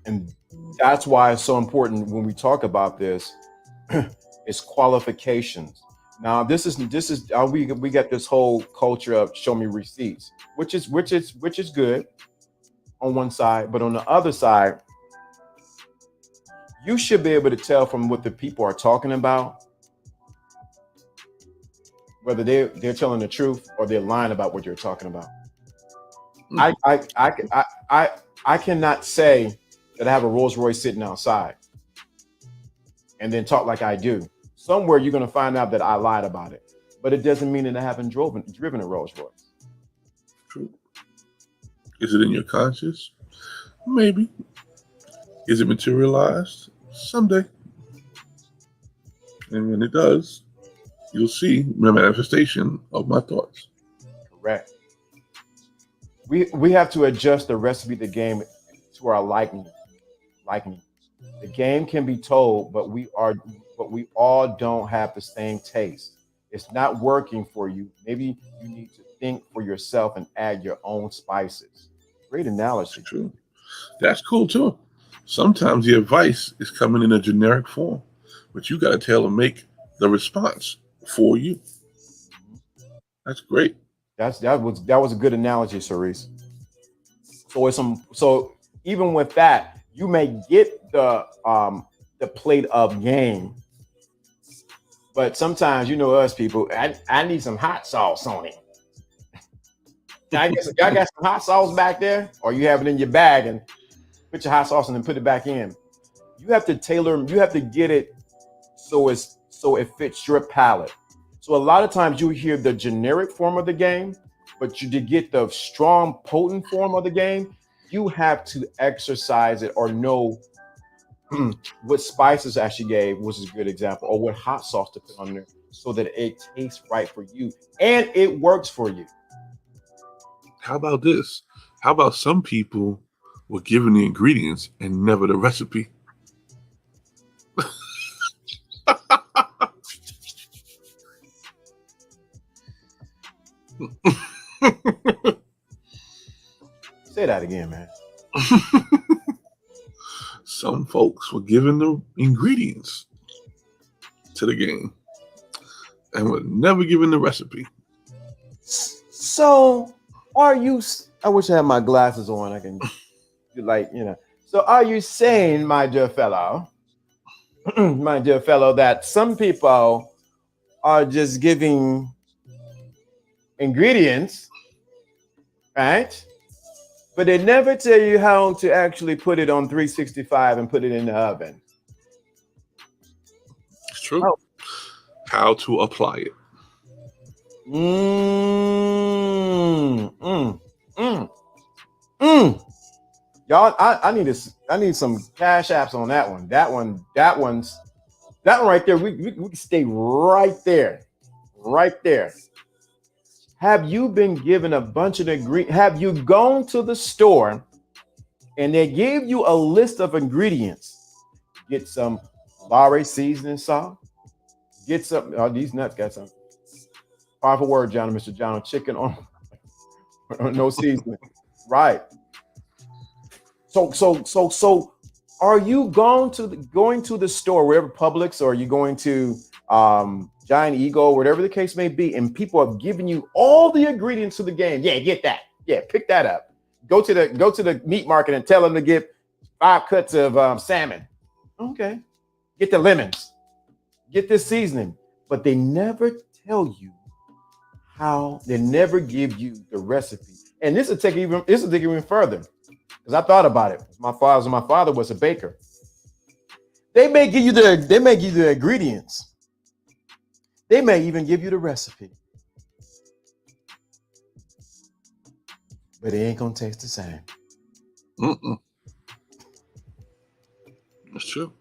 And that's why it's so important when we talk about this. It's qualifications. Now, this is we got this whole culture of show me receipts, which is good on one side, but on the other side, you should be able to tell from what the people are talking about whether they're telling the truth or they're lying about what you're talking about. I cannot say that I have a Rolls Royce sitting outside and then talk like I do. Somewhere you're going to find out that I lied about it, but it doesn't mean that I haven't driven a Rolls Royce. True. Is it in your conscious? Maybe. Is it materialized? Someday. And when it does, you'll see the manifestation of my thoughts. Correct. We have to adjust the recipe of the game to our liking. The game can be told, but we all don't have the same taste. It's not working for you. Maybe you need to think for yourself and add your own spices. Great It's analogy. true. That's cool too. Sometimes the advice is coming in a generic form, but you got to tailor make the response for you. Mhm. That's great. That was a good analogy, Cerise. So even with that, you may get the plate of game, but sometimes you know us people. I need some hot sauce on it. I guess y'all got some hot sauce back there, or you have it in your bag and put your hot sauce and then put it back in. You have to tailor. You have to get it so it fits your palate. So a lot of times you hear the generic form of the game, but you to get the strong, potent form of the game, you have to exercise it or know what spices actually gave, which is a good example, or what hot sauce to put on there so that it tastes right for you and it works for you. How about this? How about some people were given the ingredients and never the recipe? Say that again, man. Some folks were given the ingredients to the game and were never given the recipe. So, are you? I wish I had my glasses on. I can, So, are you saying, my dear fellow, my dear fellow, that some people are just giving ingredients, right? But they never tell you how to actually put it on 365 and put it in the oven. It's true. Oh. How to apply it. Mm, mm, mm, mm. Y'all, I need some cash apps on that one. That one right there. We can stay right there, right there. Have you been given a bunch of ingredients? Have you gone to the store and they gave you a list of ingredients? Get some Lare seasoning salt. Get some. Oh, these nuts got some powerful word, John, Mr. John. Chicken on no seasoning. Right. So, are you going to the store, wherever Publix, or are you going to Giant Eagle, whatever the case may be, and people have given you all the ingredients to the game? Yeah, get that. Yeah, pick that up. Go to the meat market and tell them to get 5 cuts of salmon. Okay, get the lemons. Get this seasoning, but they never tell you how. They never give you the recipe, and this will take even further. Because I thought about it. My father was a baker. They may give you the ingredients. They may even give you the recipe. But it ain't gonna taste the same. Mm-mm. That's true.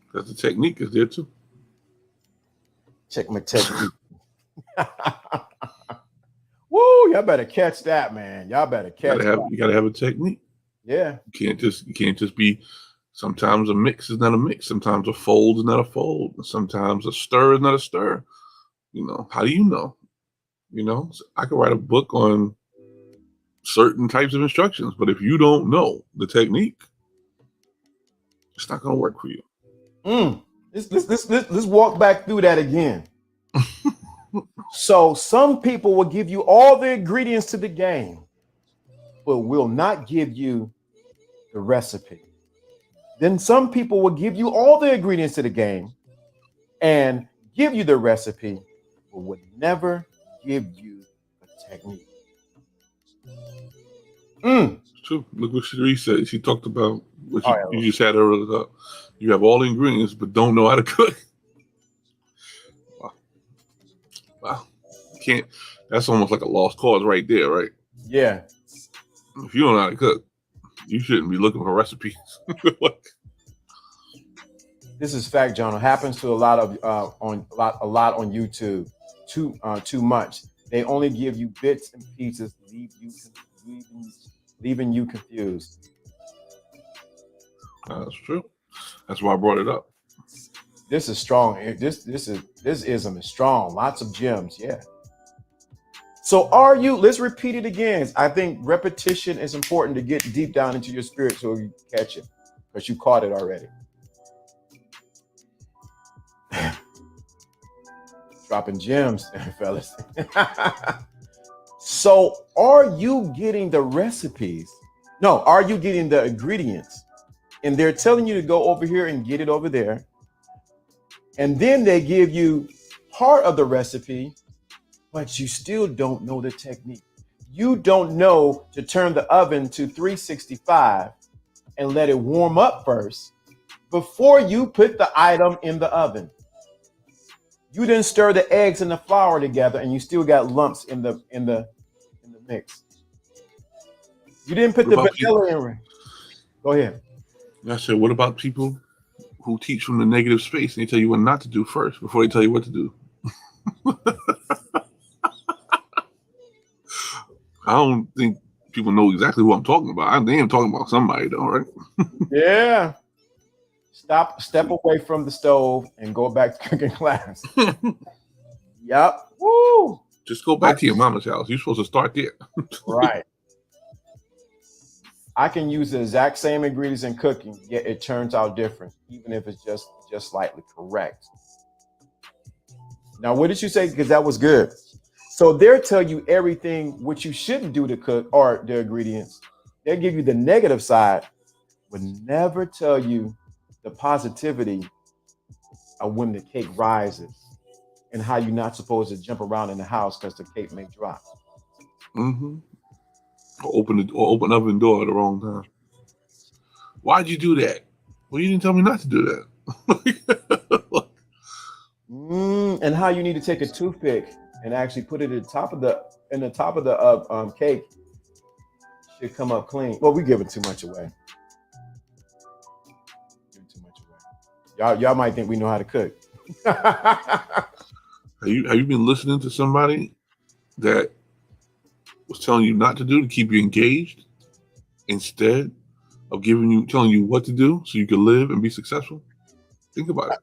Because the technique is there too. Check my technique. Woo, y'all better catch that, man. Y'all better catch that. You gotta have a technique. Yeah. You can't just be. Sometimes a mix is not a mix. Sometimes a fold is not a fold. Sometimes a stir is not a stir. How do you know? So I could write a book on certain types of instructions, but if you don't know the technique, it's not going to work for you. Let's walk back through that again. So some people will give you all the ingredients to the game, but will not give you the recipe. Then some people will give you all the ingredients to the game and give you the recipe, but would never give you the technique. It's true. Look what Cherie said. She talked about what Oh, yeah. you just had earlier. You have all the ingredients, but don't know how to cook. Wow. Can't. That's almost like a lost cause right there, right? Yeah. If you don't know how to cook, you shouldn't be looking for recipes. This is fact, John. It happens to a lot on YouTube. Too much. They only give you bits and pieces, leaving you confused. That's true. That's why I brought it up. This is strong. This ism is strong. Lots of gems. Yeah. So are you? Let's repeat it again. I think repetition is important to get deep down into your spirit so you catch it, because you caught it already. Dropping gems, fellas. So are you getting the recipes? No, are you getting the ingredients? And they're telling you to go over here and get it over there. And then they give you part of the recipe, but you still don't know the technique. You don't know to turn the oven to 365 and let it warm up first before you put the item in the oven. You didn't stir the eggs and the flour together, and you still got lumps in the mix. You didn't put What the about people? vanilla in. Go ahead. I said, what about people who teach from the negative space and they tell you what not to do first before they tell you what to do? I don't think people know exactly who I'm talking about. I am talking about somebody, though, right? Yeah. Step away from the stove and go back to cooking class. Yep. Woo. Just go back to your mama's house. You're supposed to start there. Right. I can use the exact same ingredients in cooking, yet it turns out different, even if it's just slightly correct. Now, what did you say? Because that was good. So they'll tell you everything what you shouldn't do to cook or the ingredients. They'll give you the negative side, but never tell you the positivity of when the cake rises and how you're not supposed to jump around in the house because the cake may drop. Mm-hmm. Or open oven door at the wrong time. Why'd you do that? Well, you didn't tell me not to do that. And how you need to take a toothpick and actually put it at the top of the cake should come up clean. Well, we giving too much away. Giving too much away. Y'all might think we know how to cook. Have you been listening to somebody that was telling you not to do to keep you engaged instead of telling you what to do so you can live and be successful? Think about it.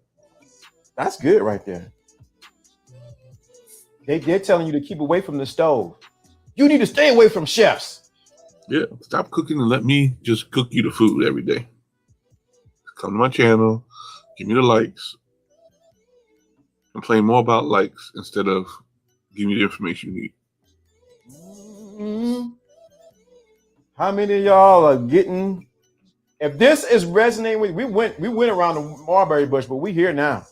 That's good right there. They're telling you to keep away from the stove. You need to stay away from chefs. Yeah, stop cooking and let me just cook you the food every day. Come to my channel, give me the likes. Complain more about likes instead of giving you the information you need. Mm-hmm. How many of y'all are getting? If this is resonating with, we went around the Marbury bush, but we here now.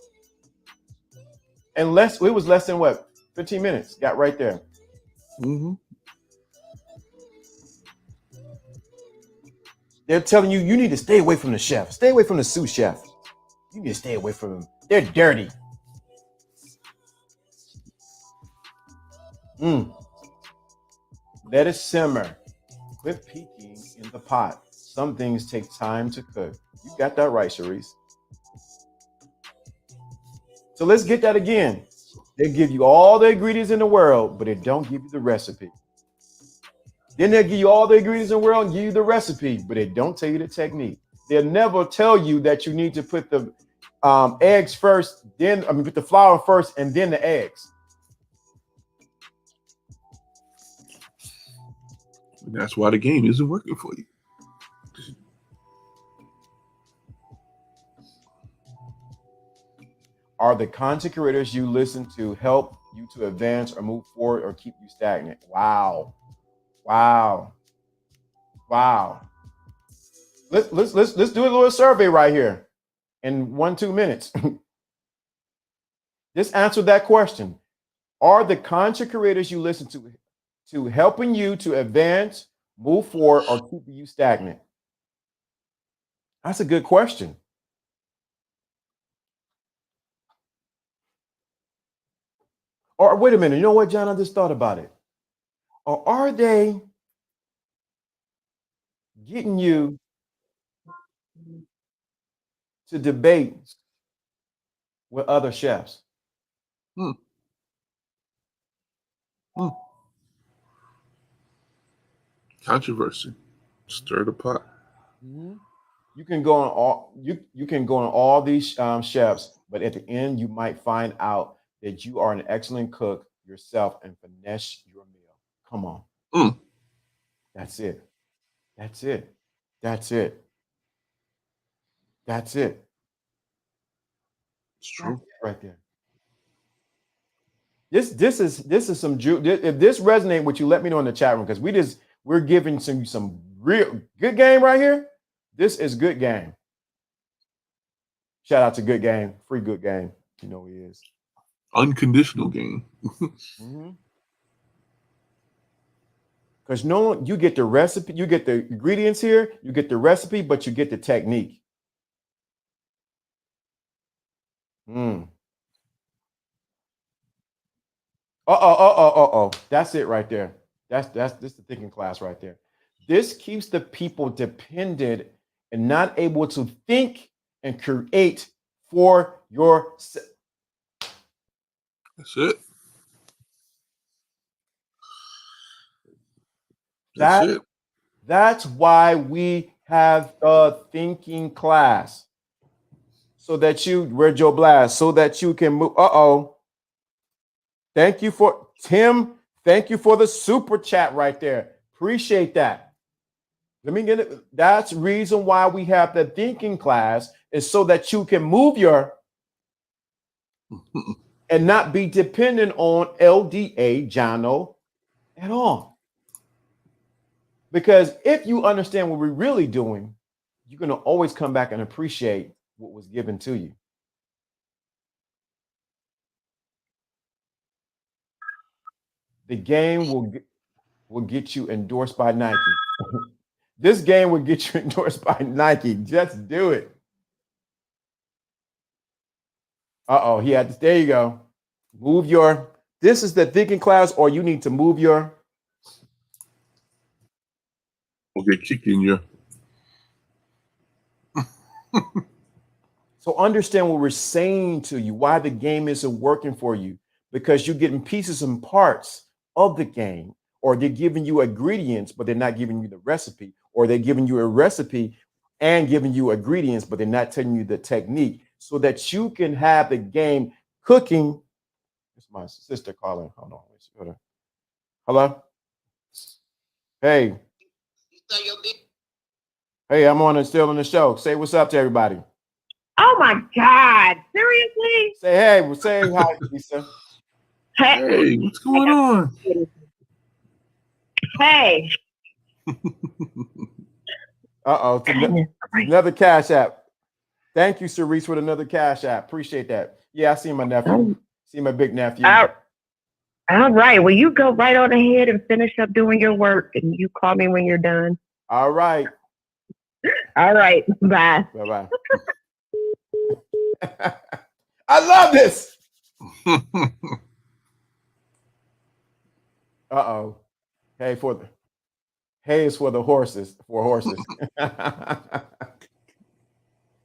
And it was less than what, 15 minutes. Got right there. Mm-hmm. They're telling you need to stay away from the chef. Stay away from the sous chef. You need to stay away from them. They're dirty. Let it simmer. Quit peeking in the pot. Some things take time to cook. You got that right, Sharice. So let's get that again. They give you all the ingredients in the world, but they don't give you the recipe. Then they'll give you all the ingredients in the world and give you the recipe, but they don't tell you the technique. They'll never tell you that you need to put the eggs first, put the flour first and then the eggs. And that's why the game isn't working for you. Are the content creators you listen to help you to advance or move forward or keep you stagnant? Wow. Let's do a little survey right here in 1-2 minutes. Just answer that question. Are the content creators you listen to helping you to advance, move forward, or keep you stagnant? That's a good question. Or wait a minute, you know what, John? I just thought about it. Or are they getting you to debate with other chefs? Hmm. Hmm. Controversy. Stir the pot. Mm-hmm. You can go on all you can go on all these chefs, but at the end you might find out that you are an excellent cook yourself and finesse your meal. Come on, Mm, that's it. That's it. That's it. That's it. it's That's true. it right there. This is some if this resonate with you, let me know in the chat room because we're giving some real good game right here. This is good game. Shout out to Good Game, free Good Game. You know who he is. Unconditional game. Because no, you get the recipe, you get the ingredients here, you get the recipe, but you get the technique. Mm. Uh-oh. That's it right there. That's this the thinking class right there. This keeps the people dependent and not able to think and create for your That's it. That's that it. that's why we have a thinking class. So that you, where Joe Blast, so that you can move. Uh-oh. Thank you for Tim. Thank you for the super chat right there. Appreciate that. Let me get it. That's reason why we have the thinking class is so that you can move your and not be dependent on LDA Jono at all. Because if you understand what we're really doing, you're going to always come back and appreciate what was given to you. The game will get you endorsed by Nike. This game will get you endorsed by Nike. Just do it. Uh-oh, he had to, there you go. Move your, this is the thinking class, or you need to move your. We'll get kicked in your. So understand what we're saying to you, why the game isn't working for you, because you're getting pieces and parts of the game, or they're giving you ingredients, but they're not giving you the recipe, or they're giving you a recipe and giving you ingredients, but they're not telling you the technique so that you can have the game cooking. It's my sister calling. Hold on. Hello? Hey. Hey, I'm on still on the show. Say what's up to everybody. Oh my God. Seriously? Say hey. Say hi, Lisa. Hey, what's going on? Hey. Uh-oh. Another Cash App. Thank you, Cerise, with another Cash App. Appreciate that. Yeah, I see my nephew. See my big nephew. All right. Well, you go right on ahead and finish up doing your work, and you call me when you're done. All right. All right. Bye. Bye-bye. I love this. Uh-oh. Hey, is for the horses. For horses.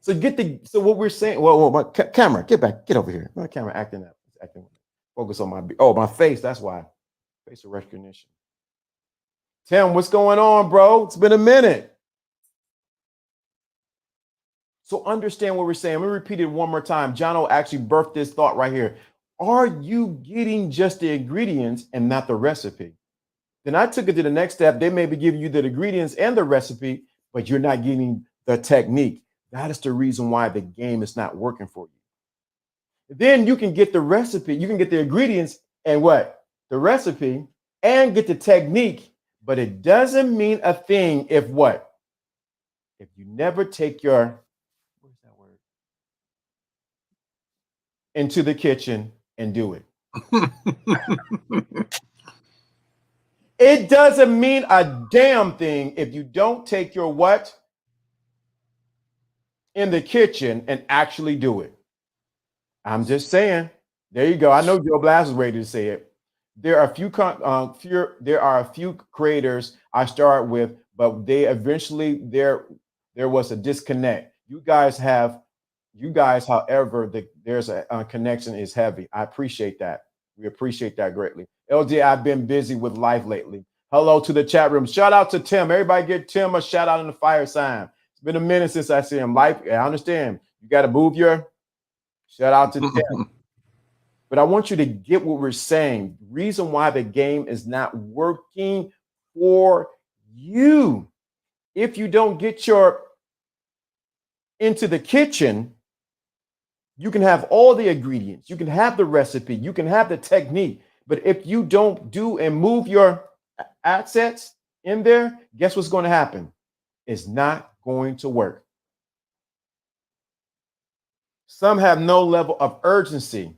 So what we're saying. Well, my camera, get over here. My camera acting up. Focus on my face. That's why. Facial recognition. Tim, what's going on, bro? It's been a minute. So understand what we're saying. Let me repeat it one more time. Jono actually birthed this thought right here. Are you getting just the ingredients and not the recipe? Then I took it to the next step. They may be giving you the ingredients and the recipe, but you're not getting the technique. That is the reason why the game is not working for you. Then you can get the recipe, you can get the ingredients and what? The recipe and get the technique, but it doesn't mean a thing if what? If you never take your, what is that word? Into the kitchen and do it. It doesn't mean a damn thing if you don't take your what? In the kitchen and actually do it. I'm just saying. There you go. I know Joe Blast is ready to say it. There are a few creators I start with, but they eventually there was a disconnect. You guys, however, there's a connection is heavy. I appreciate that. We appreciate that greatly. LJ, I've been busy with life lately. Hello to the chat room. Shout out to Tim. Everybody get Tim a shout out in the fire sign. It's been a minute since I see him. Life, I understand. You got to move your shout out to Tim. But I want you to get what we're saying. Reason why the game is not working for you. If you don't get your into the kitchen, you can have all the ingredients, you can have the recipe, you can have the technique. But if you don't do and move your assets in there, guess what's going to happen? It's not going to work. Some have no level of urgency,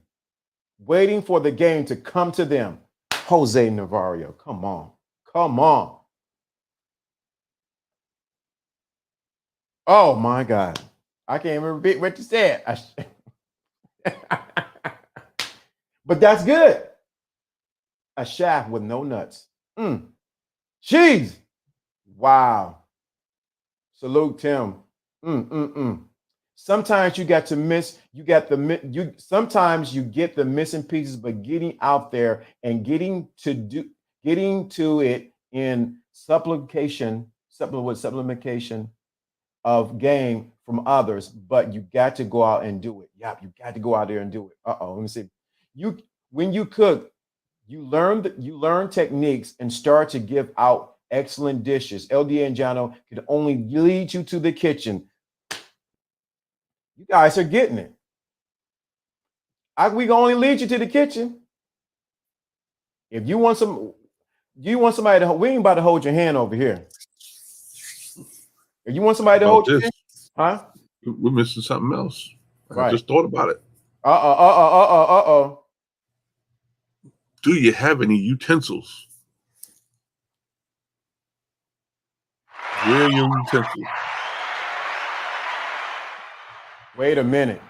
waiting for the game to come to them. Jose Navarro, come on. Come on. Oh my God. I can't remember what you said. But that's good. A shaft with no nuts. Cheese. Wow. Salute, Tim. Sometimes you got to miss, sometimes you get the missing pieces, but getting out there and getting to it in supplementation of game from others, but you got to go out and do it. Yeah, you got to go out there and do it. Let me see. When you cook, you learn techniques and start to give out excellent dishes. LD and Jano can only lead you to the kitchen. You guys are getting it. We can only lead you to the kitchen. If you want somebody to, we ain't about to hold your hand over here. If you want somebody to hold your hand, huh? We're missing something else. Right. I just thought about it. Do you have any utensils? Where are your utensils? Wait a minute.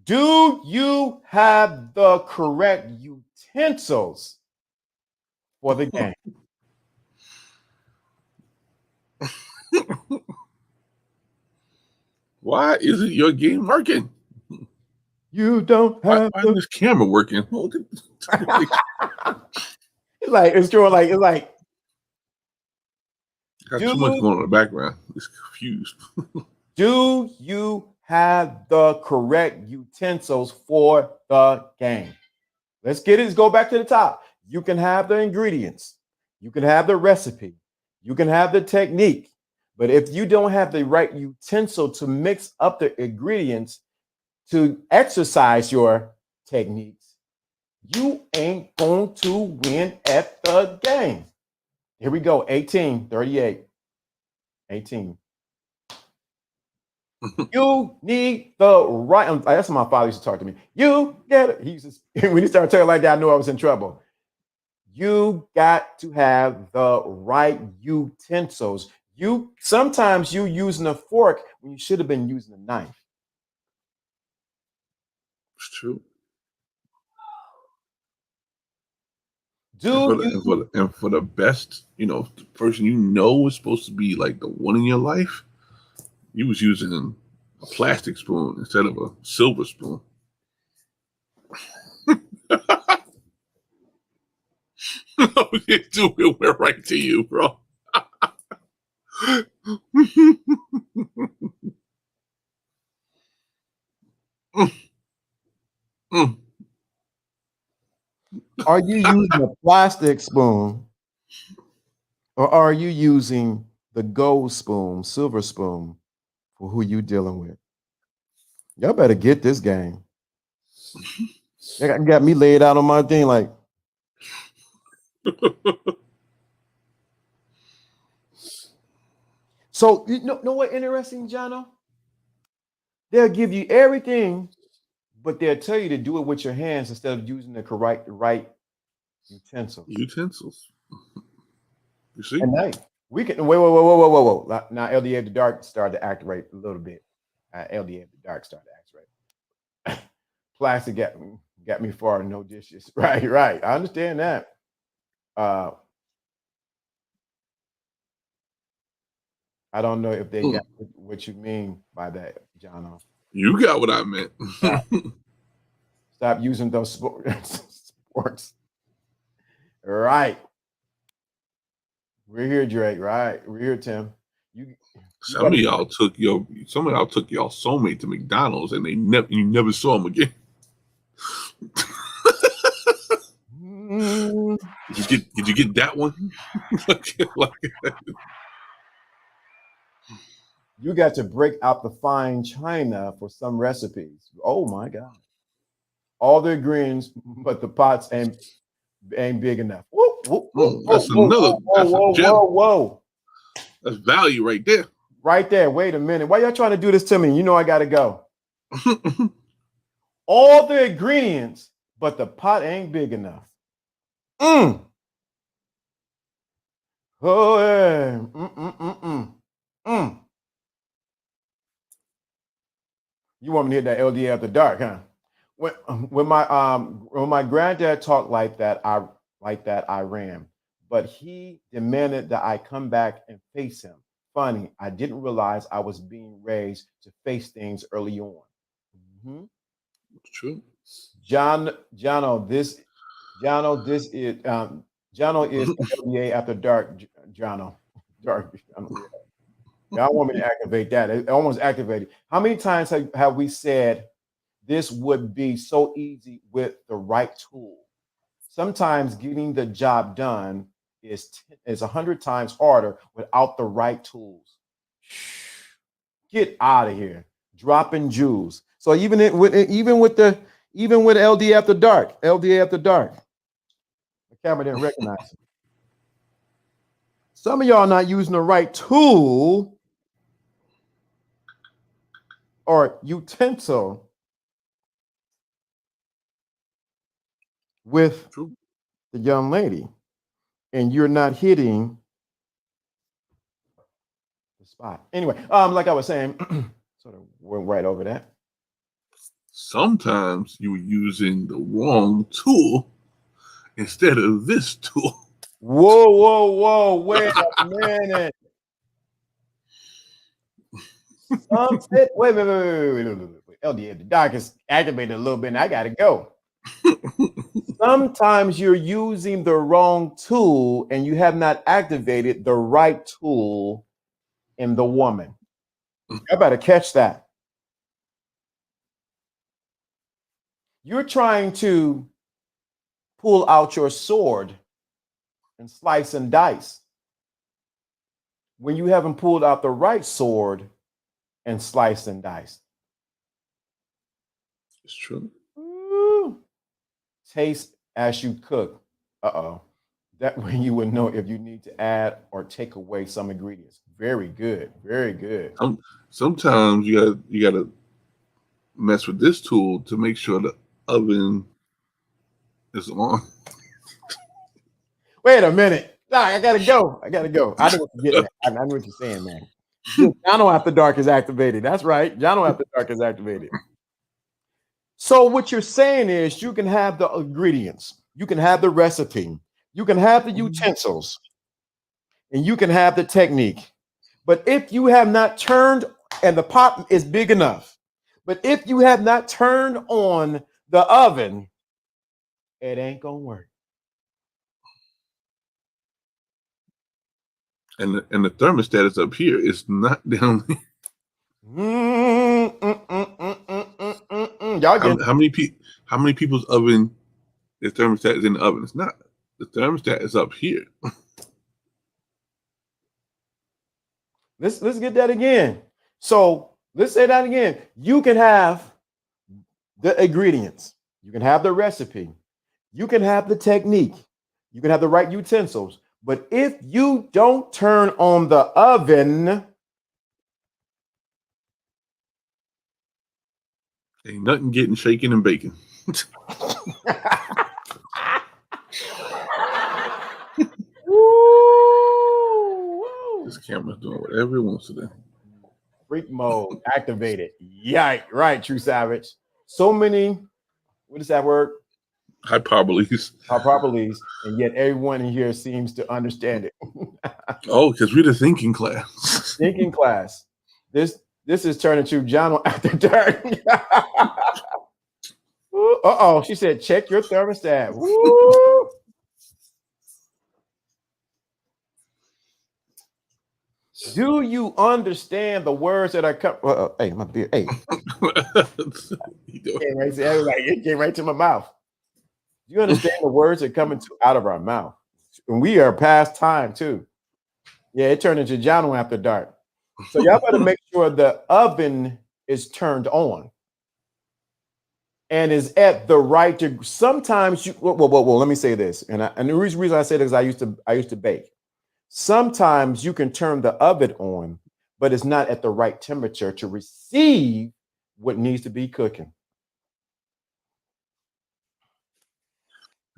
Do you have the correct utensils for the game? Why isn't your game working? You don't have. Why isn't this camera working? It's true. Got too much going on in the background. It's confused. Do you have the correct utensils for the game? Let's go back to the top. You can have the ingredients. You can have the recipe. You can have the technique. But if you don't have the right utensil to mix up the ingredients to exercise your techniques, you ain't going to win at the game. Here we go. 1838. 18. You need the right. That's what my father used to talk to me. You get it. He used to, when he started talking like that, I knew I was in trouble. You got to have the right utensils. Sometimes you using a fork when you should have been using a knife. It's true. And for the best, the person is supposed to be like the one in your life, you was using a plastic spoon instead of a silver spoon. It went right to you, bro. Are you using a plastic spoon or are you using the gold spoon, silver spoon for who you dealing with? Y'all better get this game. They got me laid out on my thing like. So you know what interesting, Jono? They'll give you everything, but they'll tell you to do it with your hands instead of using the right utensils. You see? And now we can whoa. Now LDA the Dark started to activate a little bit. LDA the Dark started to activate. Plastic got me far, no dishes. Right. I understand that. I don't know if they got what you mean by that, Jono. You got what I meant. Stop using those sports. Right. We're here, Drake. Right. We're here, Tim. You Some of y'all took y'all soulmate to McDonald's, and you never saw them again. Did you get that one? You got to break out the fine china for some recipes. Oh my God. All the ingredients, but the pots ain't big enough. Whoa, whoa, whoa, That's whoa, another. whoa, That's a whoa, gem. whoa, whoa. That's value right there. Right there. Wait a minute. Why y'all trying to do this to me? You know I gotta go. All the ingredients, but the pot ain't big enough. Oh yeah. You want me to hit that LDA after dark, huh? When my granddad talked like that, I ran. But he demanded that I come back and face him. Funny, I didn't realize I was being raised to face things early on. Mm-hmm. True. Jono, this is LDA after dark, Jono. Dark. Y'all want me to activate that? It almost activated. How many times have we said this would be so easy with the right tool? Sometimes getting the job done is 100 times harder without the right tools. Get out of here, dropping jewels. So even with LD after dark, LDA after dark, the camera didn't recognize it. Some of y'all not using the right tool or utensil with True. the young lady, and you're not hitting the spot. Anyway, like I was saying, sort of went right over that. Sometimes you were using the wrong tool instead of this tool. Whoa, wait a minute. Wait. LDA, the doc is activated a little bit, and I gotta go. Sometimes you're using the wrong tool and you have not activated the right tool in the woman. I better catch that. You're trying to pull out your sword and slice and dice when you haven't pulled out the right sword and slice and dice. It's true. Ooh. Taste as you cook. That way you would know if you need to add or take away some ingredients. Very good. Very good. Sometimes you gotta mess with this tool to make sure the oven is on. Wait a minute. Nah, I gotta go. I know what you're getting at. I know what you're saying, man. Jono After Dark is activated. That's right. Jono After Dark is activated. So what you're saying is you can have the ingredients, you can have the recipe, you can have the utensils, and you can have the technique. But if you have not turned, and the pot is big enough, but if you have not turned on the oven, it ain't gonna work. And the thermostat is up here. It's not down there. Y'all get How many people's oven? The thermostat is in the oven. It's not. The thermostat is up here. let's get that again. So let's say that again. You can have the ingredients, you can have the recipe, you can have the technique, you can have the right utensils. But if you don't turn on the oven, Ain't nothing getting shaken and baking. This camera's doing whatever it wants to do. Freak mode activated. Yike. Right, True Savage. So many, what is that word? Hyperboles. Hyperboles, and yet everyone in here seems to understand it. Oh, because we're the thinking class. Thinking class. This is turning to John After Dark. Uh-oh, she said, check your thermostat. Woo. Do you understand the words that are coming? Hey, my beard. Hey, it came right to my mouth. Do you understand the words that coming out of our mouth? And we are past time too. Yeah, it turned into Jono after dark. So y'all better make sure the oven is turned on and is at the right degree. Sometimes you well, let me say this, and the reason I say this is I used to bake. Sometimes you can turn the oven on, but it's not at the right temperature to receive what needs to be cooking.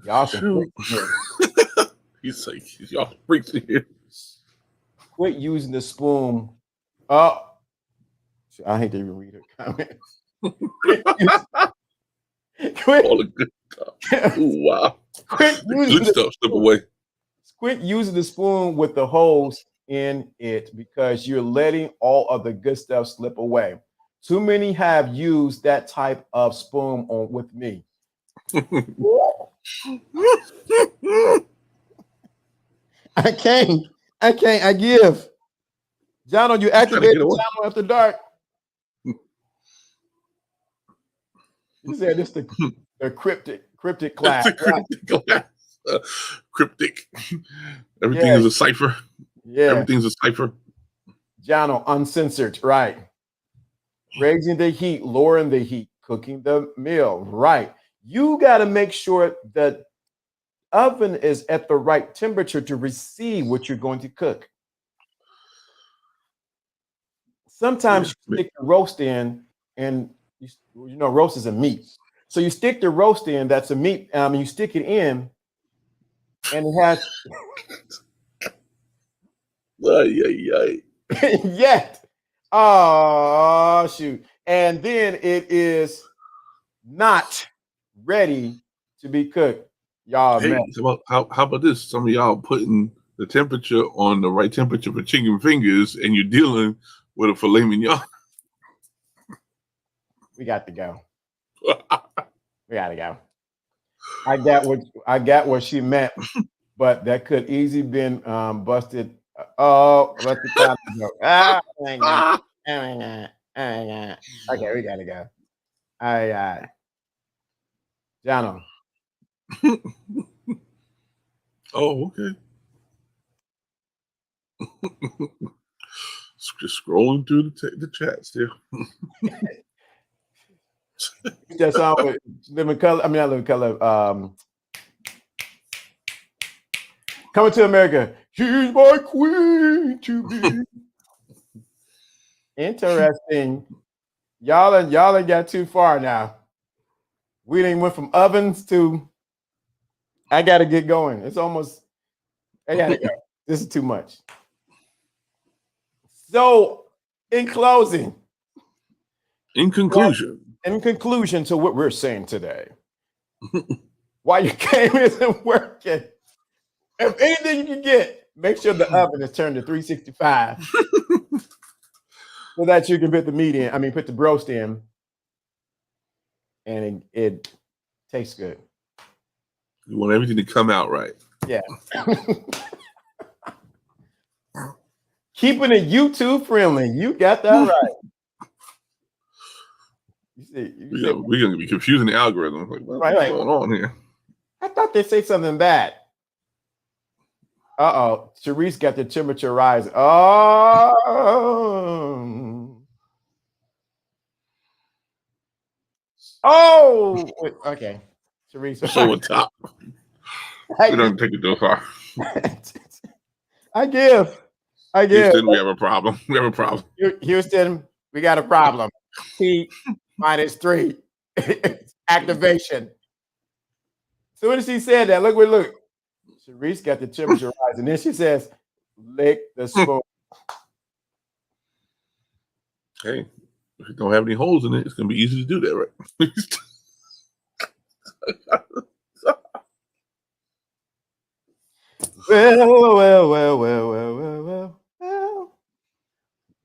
Y'all some He's like, y'all freaks here. Quit using the spoon. Oh, I hate to even read her comment. Quit. All the good stuff. Ooh, wow. Quit using good stuff. Step away. Quit using the spoon with the holes in it because you're letting all of the good stuff slip away. Too many have used that type of spoon on with me. I can't. I give. John, you activated the channel after dark. You said this the cryptic class. Cryptic. Everything is a cipher. Yeah. Everything's a cipher. John, uncensored. Right. Raising the heat, lowering the heat, cooking the meal. Right. You got to make sure that oven is at the right temperature to receive what you're going to cook. Sometimes you stick the roast in, and you know roast is a meat. So you stick the roast in, that's a meat, you stick it in, and it has yet. Oh shoot. And then it is not ready to be cooked. Y'all, hey, how about this? Some of y'all putting the temperature on the right temperature for chicken fingers, and you're dealing with a filet mignon. We got to go. We gotta go. I got what she meant, but that could easily been busted. Oh, let the time go. Okay, we gotta go. All right, Jono. Oh, okay. Just scrolling through the chat still. That song with Living Color. I mean, not Living Color. Coming to America. She's my queen to be. Interesting. Y'all ain't got too far now. We didn't went from ovens to I gotta get going. It's almost I gotta go. This is too much. So in conclusion to what we're saying today, why your game isn't working, if anything you can get, make sure the oven is turned to 365 so that you can put the meat in. I mean, put the roast in, and it tastes good. You want everything to come out right. Yeah. Keeping it YouTube friendly. You got that right. We're gonna be confusing the algorithm. Like, what's going on here? I thought they say something bad. Uh-oh. Sharice got the temperature rising. Oh, okay. Sharice. So on top. We don't take it too far. I give. Houston, we have a problem. Houston, we got a problem. T -3. Activation. So when she said that, look. Sharice got the temperature rising. Then she says, lick the spoon. Hey, if you don't have any holes in it, it's gonna be easy to do that, right? Well.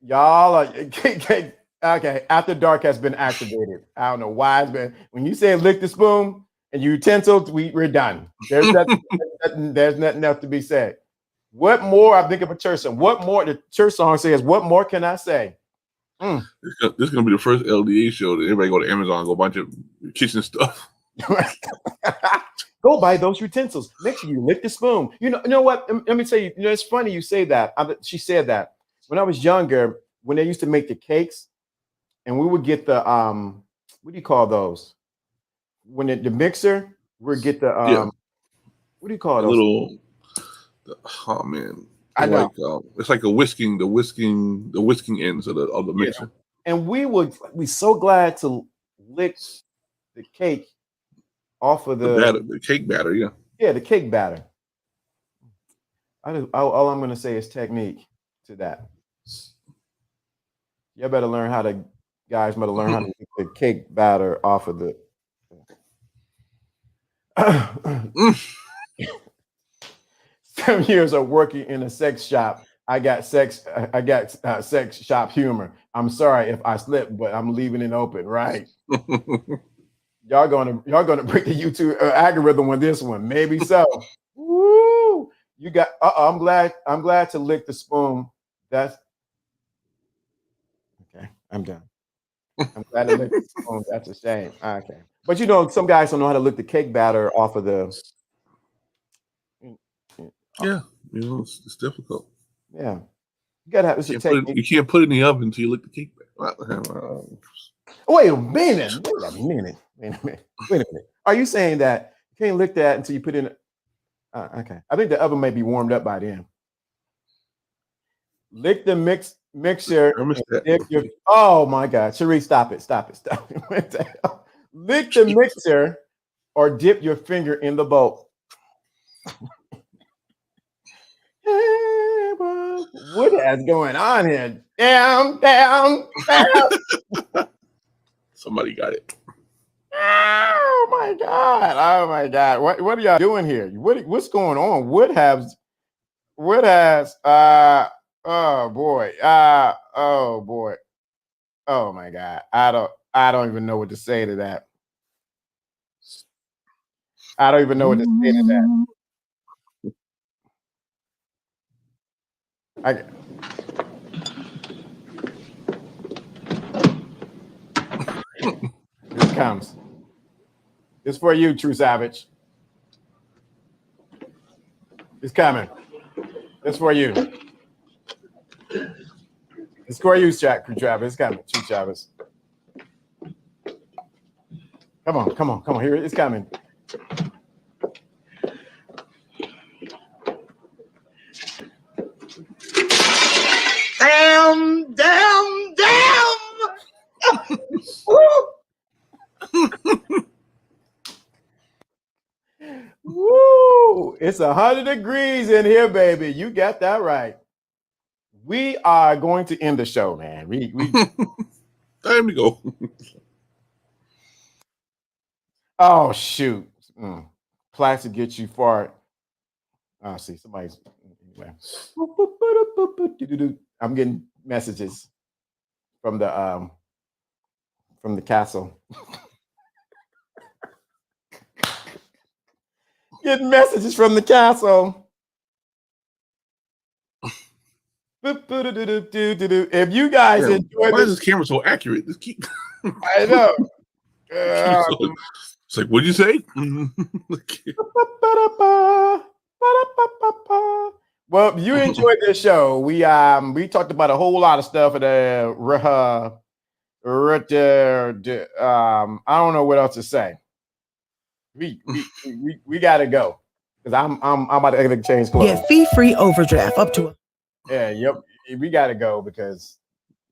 Y'all are okay. After dark has been activated. I don't know why it's been. When you say lick the spoon and utensils, we're done. There's nothing else to be said. What more? I'm thinking of a church song. What more? The church song says, "What more can I say?" This is gonna be the first LDA show that everybody go to Amazon and go buy a bunch of kitchen stuff. Go buy those utensils. Make sure you lick the spoon. You know what? Let me tell you. It's funny you say that. She said that when I was younger, when they used to make the cakes, and we would get the what do you call those? When the mixer, we'd get the what do you call a those? Little. Oh man, I know. Like, it's like the whisking ends of the mixer. And we would be so glad to lick the cake off of the cake batter. Yeah, the cake batter. All I'm going to say is technique to that. You better learn how to, guys better learn how to lick the cake batter off of the. 7 years of working in a sex shop. I got sex shop humor. I'm sorry if I slipped, but I'm leaving it open, right? Y'all gonna break the YouTube algorithm with this one, maybe so. Woo! You got. I'm glad to lick the spoon. That's okay. I'm done. I'm glad to lick the spoon. That's a shame. Okay, but some guys don't know how to lick the cake batter off of the. Yeah, it's difficult. Yeah, you gotta have. You can't put it in the oven until you lick the cake batter. Wait a minute. Are you saying that you can't lick that until you put in? Okay, I think the oven may be warmed up by then. Lick the mixture. Oh my God, Cherie, stop it! What the hell? Lick the mixer or dip your finger in the bowl. What is going on here? Down. Somebody got it. Oh my God. What are y'all doing here? What's going on? What has oh boy. Oh my God. I don't even know what to say to that. I don't even know what to say to that. Here it comes. It's for you, True Savage. It's coming. It's for you. It's for you, Travis. It's coming, True Travis. Come on. Here it's coming. Damn. Woo! It's 100 degrees in here, baby. You got that right. We are going to end the show, man. We time to go. Oh shoot. Plastic gets you far. Oh, see, somebody's anyway. I'm getting messages from the castle. Getting messages from the castle. If you guys enjoy why is this camera so accurate? Just keep. I know. It's like, what'd you say? Well, you enjoyed this show. We talked about a whole lot of stuff. I don't know what else to say. We gotta go because I'm about to change clothes. Get fee-free overdraft up to. Yep. We gotta go because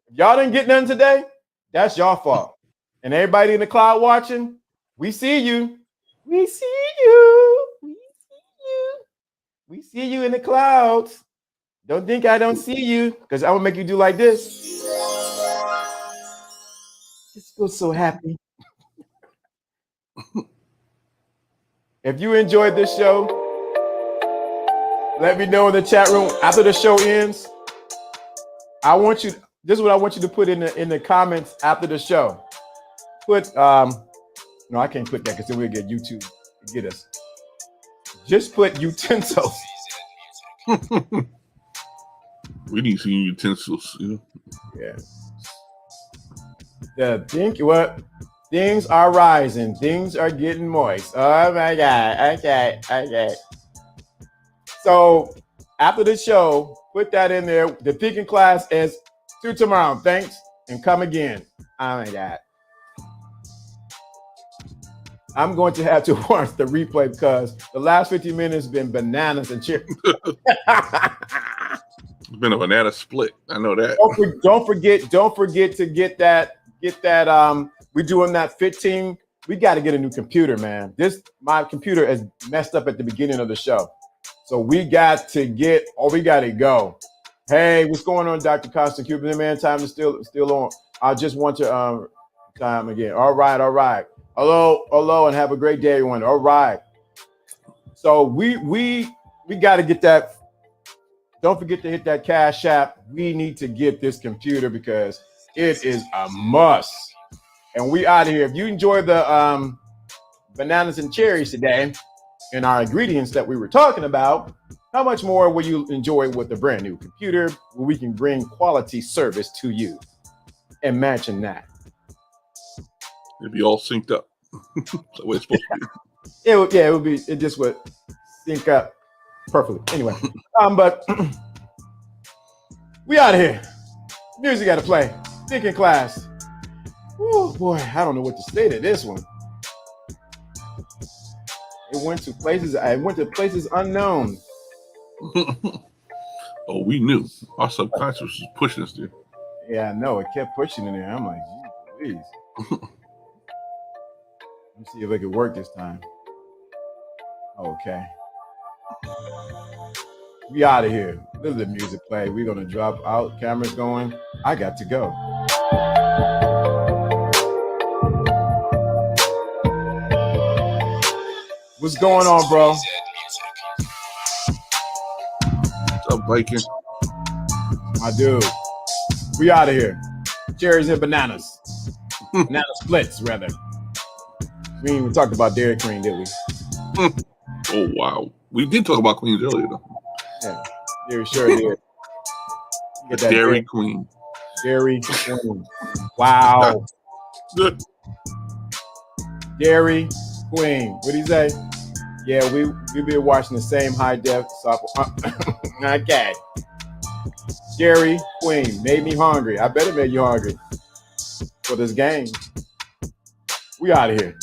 if y'all didn't get none today, that's your fault. And everybody in the cloud watching, we see you. We see you in the clouds. Don't think I don't see you because I'm gonna make you do like this. Just feel so happy. If you enjoyed this show, let me know in the chat room after the show ends. This is what I want you to put in the comments after the show. Put no, I can't put that because then we'll get YouTube to get us. Just put utensils. We need some utensils, you know. Yeah. Things are rising. Things are getting moist. Oh my God. Okay. So after the show, put that in there. The thinking class is to tomorrow. Thanks and come again. Oh my God. I'm going to have to watch the replay because the last 50 minutes have been bananas and chips. It's been a banana split. I know that. Don't forget to get that. We're doing that 15. We got to get a new computer, man. My computer is messed up at the beginning of the show. So we got to go. Hey, what's going on, Dr. Costa Cuban? Man, time is still on. I just want to time again. All right. Hello, and have a great day, everyone. All right. So we got to get that. Don't forget to hit that Cash App. We need to get this computer because it is a must. And we out of here. If you enjoy the bananas and cherries today and our ingredients that we were talking about, how much more will you enjoy with the brand new computer where we can bring quality service to you? Imagine that. It'd be all synced up. That's the way it's supposed to be. It just would sync up perfectly. Anyway, but we out of here. Music got to play. Thinking class. Oh boy, I don't know what to say to this one. I went to places unknown. Oh, we knew. Our subconscious was pushing us there. Yeah, I know. It kept pushing in there. I'm like, geez, please. Let me see if I can work this time. Okay. We out of here. Let the music play. We're going to drop out. Camera's going. I got to go. What's going on, bro? What's up, Viking? My dude. We out of here. Cherries and bananas. Banana splits, rather. We ain't even talked about Dairy Queen, did we? Oh, wow. We did talk about queens earlier, though. Yeah, we sure did. The Dairy Queen. Dairy Queen. Wow. Good. Dairy Queen. What'd he say? Yeah, we been watching the same high def software. Okay. Dairy Queen made me hungry. I bet it made you hungry for this game. We out of here.